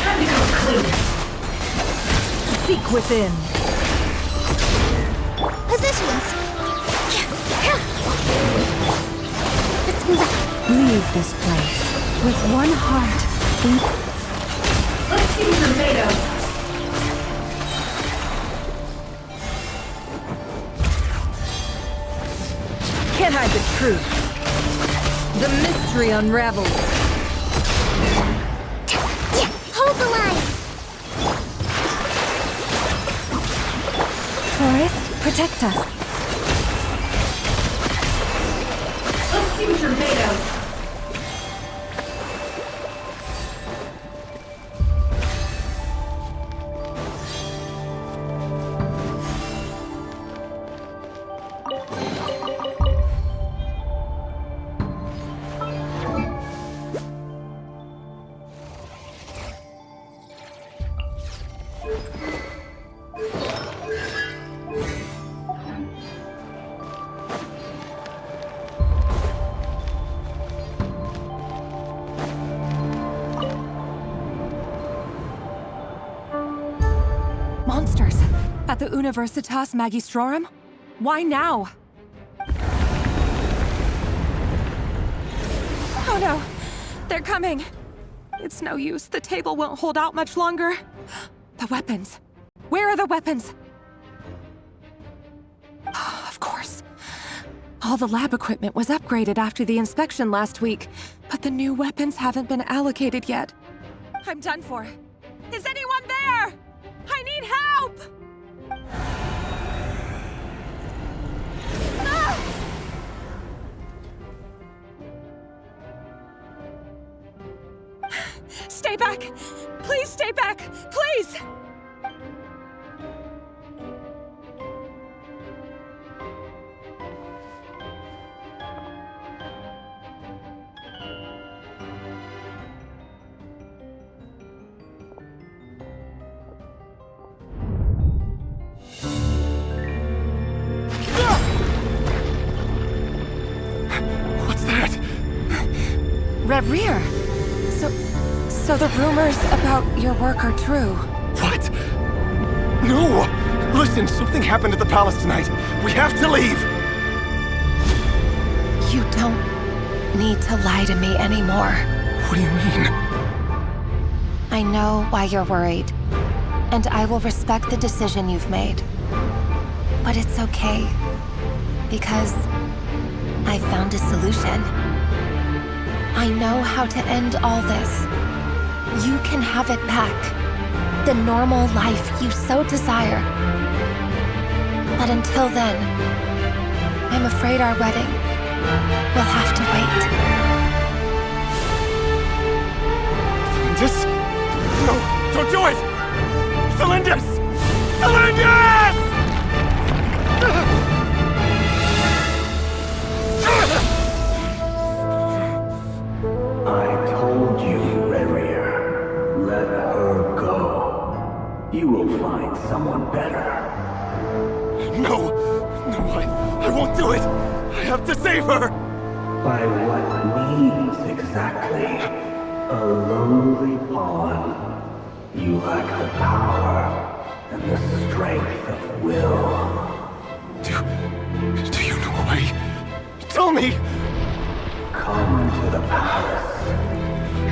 Time to come clean. Seek within. Positions. Leave this place with one heart. Let's see what you're made of. Can't hide the truth. The mystery unravels. Hold the line. Forest, protect us. Let's see what you're made of. Monsters! At the Universitas Magistrorum? Why now? Oh no! They're coming! It's no use. The table won't hold out much longer. The weapons. Where are the weapons? Of course. All the lab equipment was upgraded after the inspection last week, but the new weapons haven't been allocated yet. I'm done for. Is anyone there? I need help! Ah! Stay back! Please stay back! Please! Rear. So the rumors about your work are true. What? No! Listen, something happened at the palace tonight. We have to leave! You don't need to lie to me anymore. What do you mean? I know why you're worried, and I will respect the decision you've made. But it's okay, because I found a solution. I know how to end all this. You can have it back. The normal life you so desire. But until then, I'm afraid our wedding will have to wait. Celindus? No, don't do it! Celindus! Celindus! I told you, Rerir. Let her go. You will find someone better. No! No, I won't do it! I have to save her! By what means exactly? A lowly pawn. You lack the power and the strength of will. Do you know a way? Tell me! Come to the palace.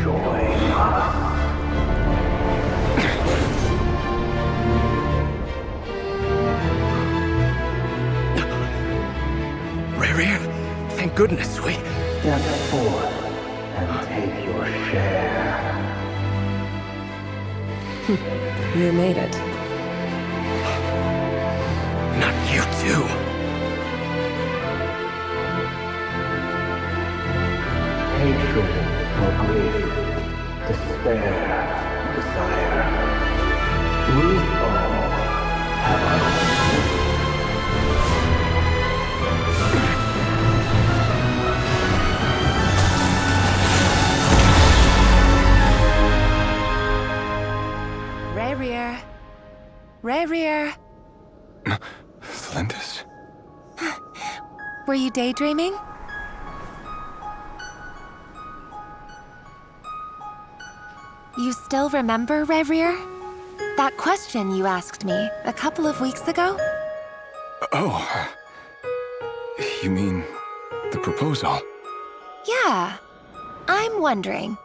Join us. Rerir, thank goodness we... Step forth and take your share. You made it. Not you too. Hatred or grief, despair or desire. We all have our own. Rerir. Celindus? Were you daydreaming? still remember, Rerir? That question you asked me a couple of weeks ago? Oh. You mean the proposal? Yeah. I'm wondering,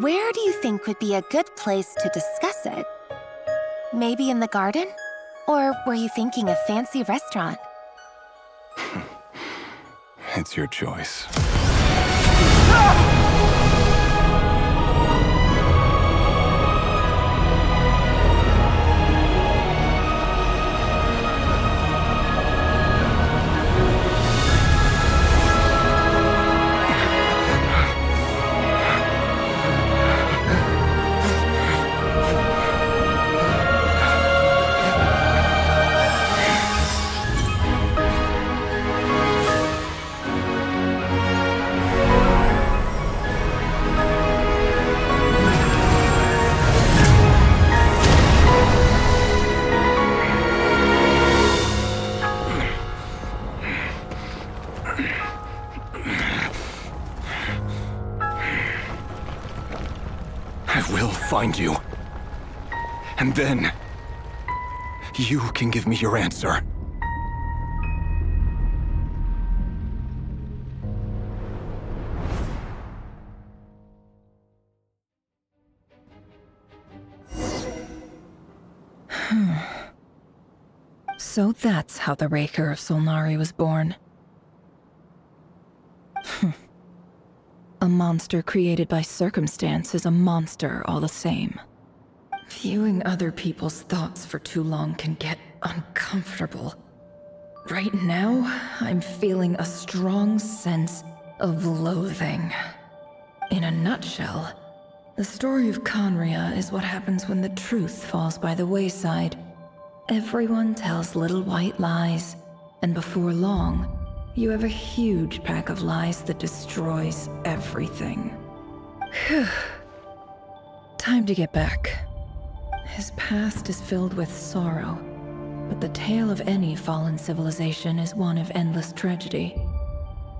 where do you think would be a good place to discuss it? Maybe in the garden? Or were you thinking a fancy restaurant? It's your choice. I will find you. And then, you can give me your answer. So that's how the Raker of Solnari was born. A monster created by circumstance is a monster all the same. Viewing other people's thoughts for too long can get uncomfortable. Right now, I'm feeling a strong sense of loathing. In a nutshell, the story of Conria is what happens when the truth falls by the wayside. Everyone tells little white lies, and before long, you have a huge pack of lies that destroys everything. Whew. Time to get back. His past is filled with sorrow, but the tale of any fallen civilization is one of endless tragedy.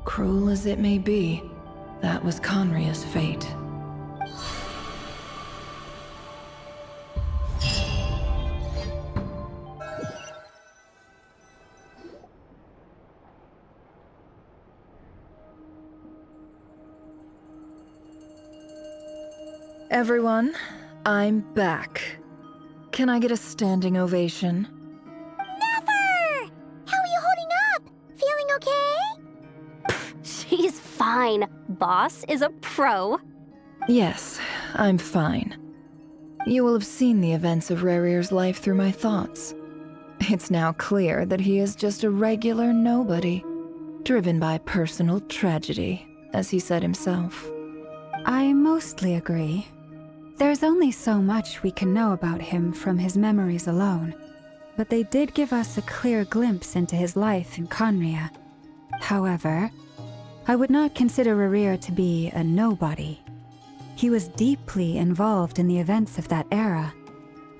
Cruel as it may be, that was Conria's fate. Everyone, I'm back. Can I get a standing ovation? Never! How are you holding up? Feeling okay? She's fine. Boss is a pro. Yes, I'm fine. You will have seen the events of Rerir's life through my thoughts. It's now clear that he is just a regular nobody, driven by personal tragedy, as he said himself. I mostly agree. There's only so much we can know about him from his memories alone, but they did give us a clear glimpse into his life in Conria. However, I would not consider Rerir to be a nobody. He was deeply involved in the events of that era.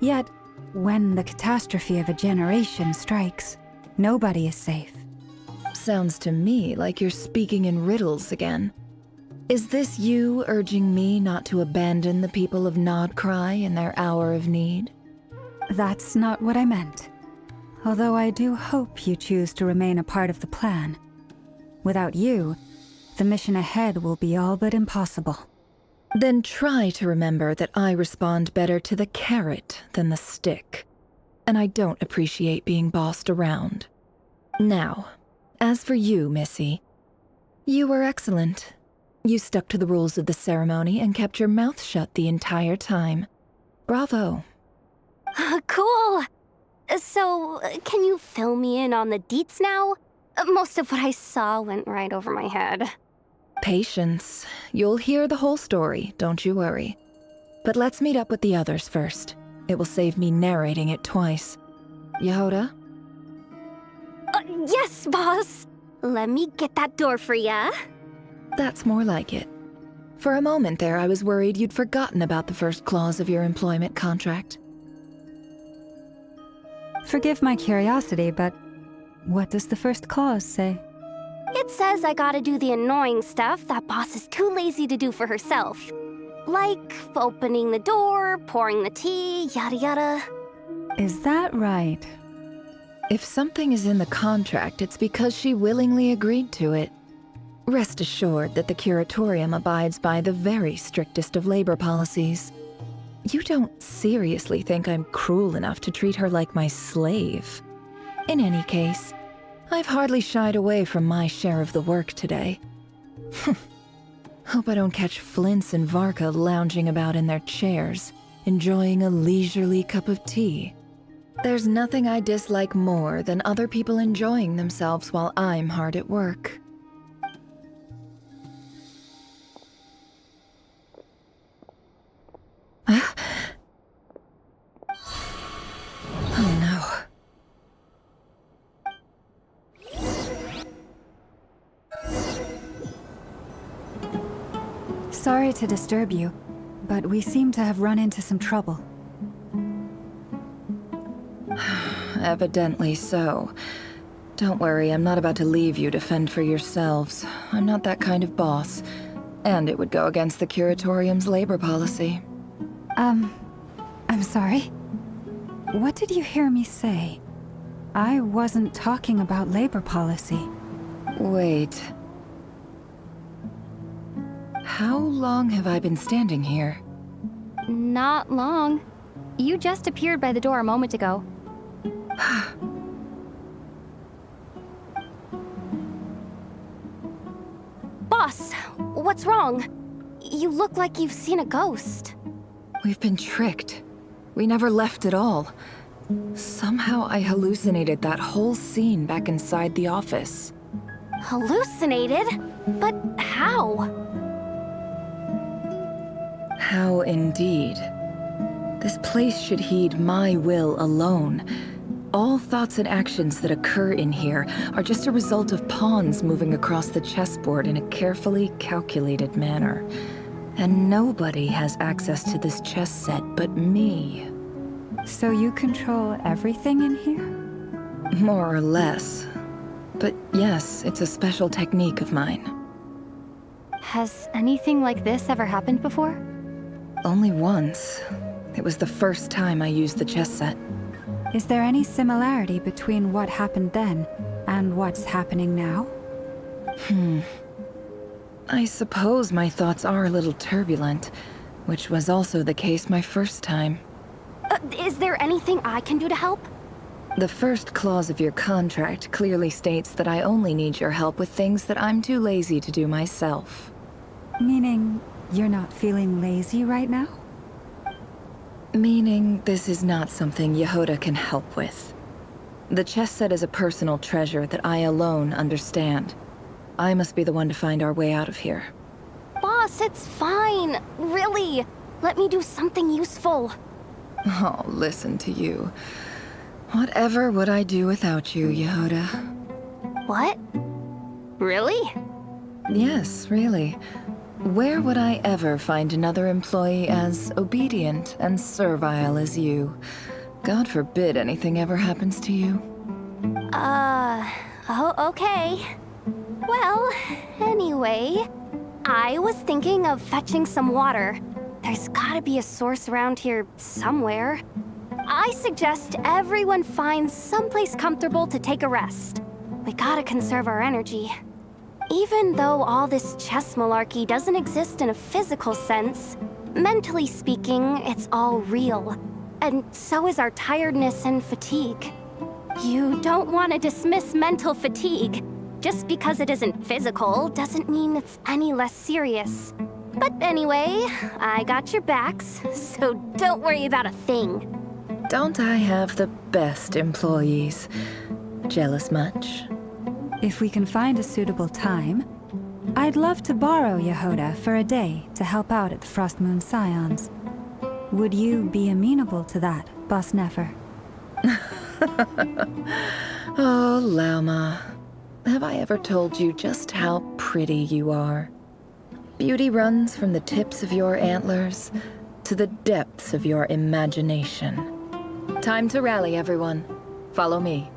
Yet, when the catastrophe of a generation strikes, nobody is safe. Sounds to me like you're speaking in riddles again. Is this you urging me not to abandon the people of Nodcry in their hour of need? That's not what I meant. Although I do hope you choose to remain a part of the plan. Without you, the mission ahead will be all but impossible. Then try to remember that I respond better to the carrot than the stick. And I don't appreciate being bossed around. Now, as for you, Missy, you were excellent. You stuck to the rules of the ceremony and kept your mouth shut the entire time. Bravo. Cool. So, can you fill me in on the deets now? Most of what I saw went right over my head. Patience. You'll hear the whole story, don't you worry. But let's meet up with the others first. It will save me narrating it twice. Yehoda? Yes, boss. Let me get that door for ya. That's more like it. For a moment there, I was worried you'd forgotten about the first clause of your employment contract. Forgive my curiosity, but what does the first clause say? It says I gotta do the annoying stuff that boss is too lazy to do for herself. Like opening the door, pouring the tea, yada yada. Is that right? If something is in the contract, it's because she willingly agreed to it. Rest assured that the Curatorium abides by the very strictest of labor policies. You don't seriously think I'm cruel enough to treat her like my slave? In any case, I've hardly shied away from my share of the work today. Hope I don't catch Flintz and Varka lounging about in their chairs, enjoying a leisurely cup of tea. There's nothing I dislike more than other people enjoying themselves while I'm hard at work. Oh no. Sorry to disturb you, but we seem to have run into some trouble. Evidently so. Don't worry, I'm not about to leave you to fend for yourselves. I'm not that kind of boss. And it would go against the Curatorium's labor policy. I'm sorry. What did you hear me say? I wasn't talking about labor policy. Wait. How long have I been standing here? Not long. You just appeared by the door a moment ago. Boss, what's wrong? You look like you've seen a ghost. We've been tricked. We never left at all. Somehow I hallucinated that whole scene back inside the office. Hallucinated? But how? How indeed. This place should heed my will alone. All thoughts and actions that occur in here are just a result of pawns moving across the chessboard in a carefully calculated manner. And nobody has access to this chess set but me. So you control everything in here? More or less. But yes, it's a special technique of mine. Has anything like this ever happened before? Only once. It was the first time I used the chess set. Is there any similarity between what happened then and what's happening now? I suppose my thoughts are a little turbulent, which was also the case my first time. Is there anything I can do to help? The first clause of your contract clearly states that I only need your help with things that I'm too lazy to do myself. Meaning, you're not feeling lazy right now? Meaning, this is not something Yehoda can help with. The chess set is a personal treasure that I alone understand. I must be the one to find our way out of here. Boss, it's fine. Really. Let me do something useful. Oh, listen to you. Whatever would I do without you, Yehoda? What? Really? Yes, really. Where would I ever find another employee as obedient and servile as you? God forbid anything ever happens to you. Oh, okay. Well, anyway, I was thinking of fetching some water. There's gotta be a source around here somewhere. I suggest everyone finds someplace comfortable to take a rest. We gotta conserve our energy. Even though all this chess malarkey doesn't exist in a physical sense, mentally speaking, it's all real. And so is our tiredness and fatigue. You don't want to dismiss mental fatigue. Just because it isn't physical doesn't mean it's any less serious. But anyway, I got your backs, so don't worry about a thing. Don't I have the best employees? Jealous much? If we can find a suitable time, I'd love to borrow Yehoda for a day to help out at the Frostmoon Scions. Would you be amenable to that, Boss Nefer? Oh, Lauma. Have I ever told you just how pretty you are? Beauty runs from the tips of your antlers to the depths of your imagination. Time to rally, everyone. Follow me.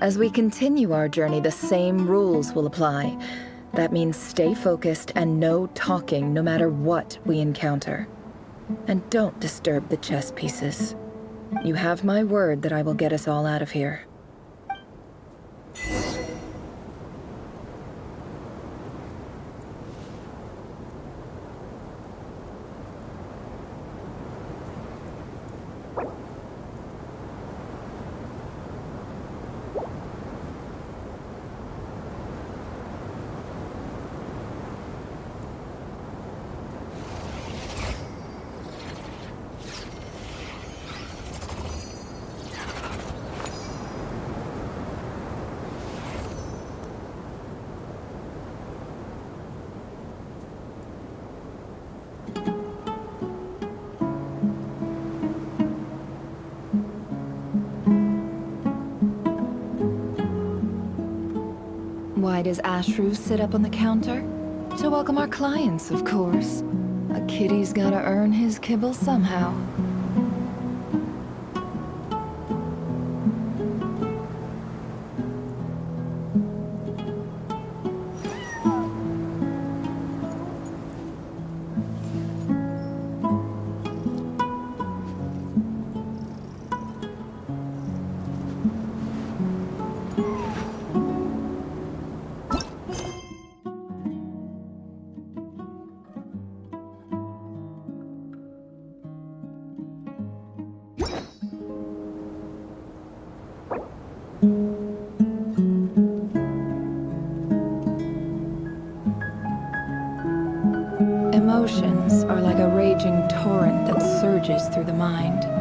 As we continue our journey, the same rules will apply. That means stay focused and no talking no matter what we encounter. And don't disturb the chess pieces. You have my word that I will get us all out of here. Why does Ashru sit up on the counter? To welcome our clients, of course. A kitty's gotta earn his kibble somehow. Emotions are like a raging torrent that surges through the mind.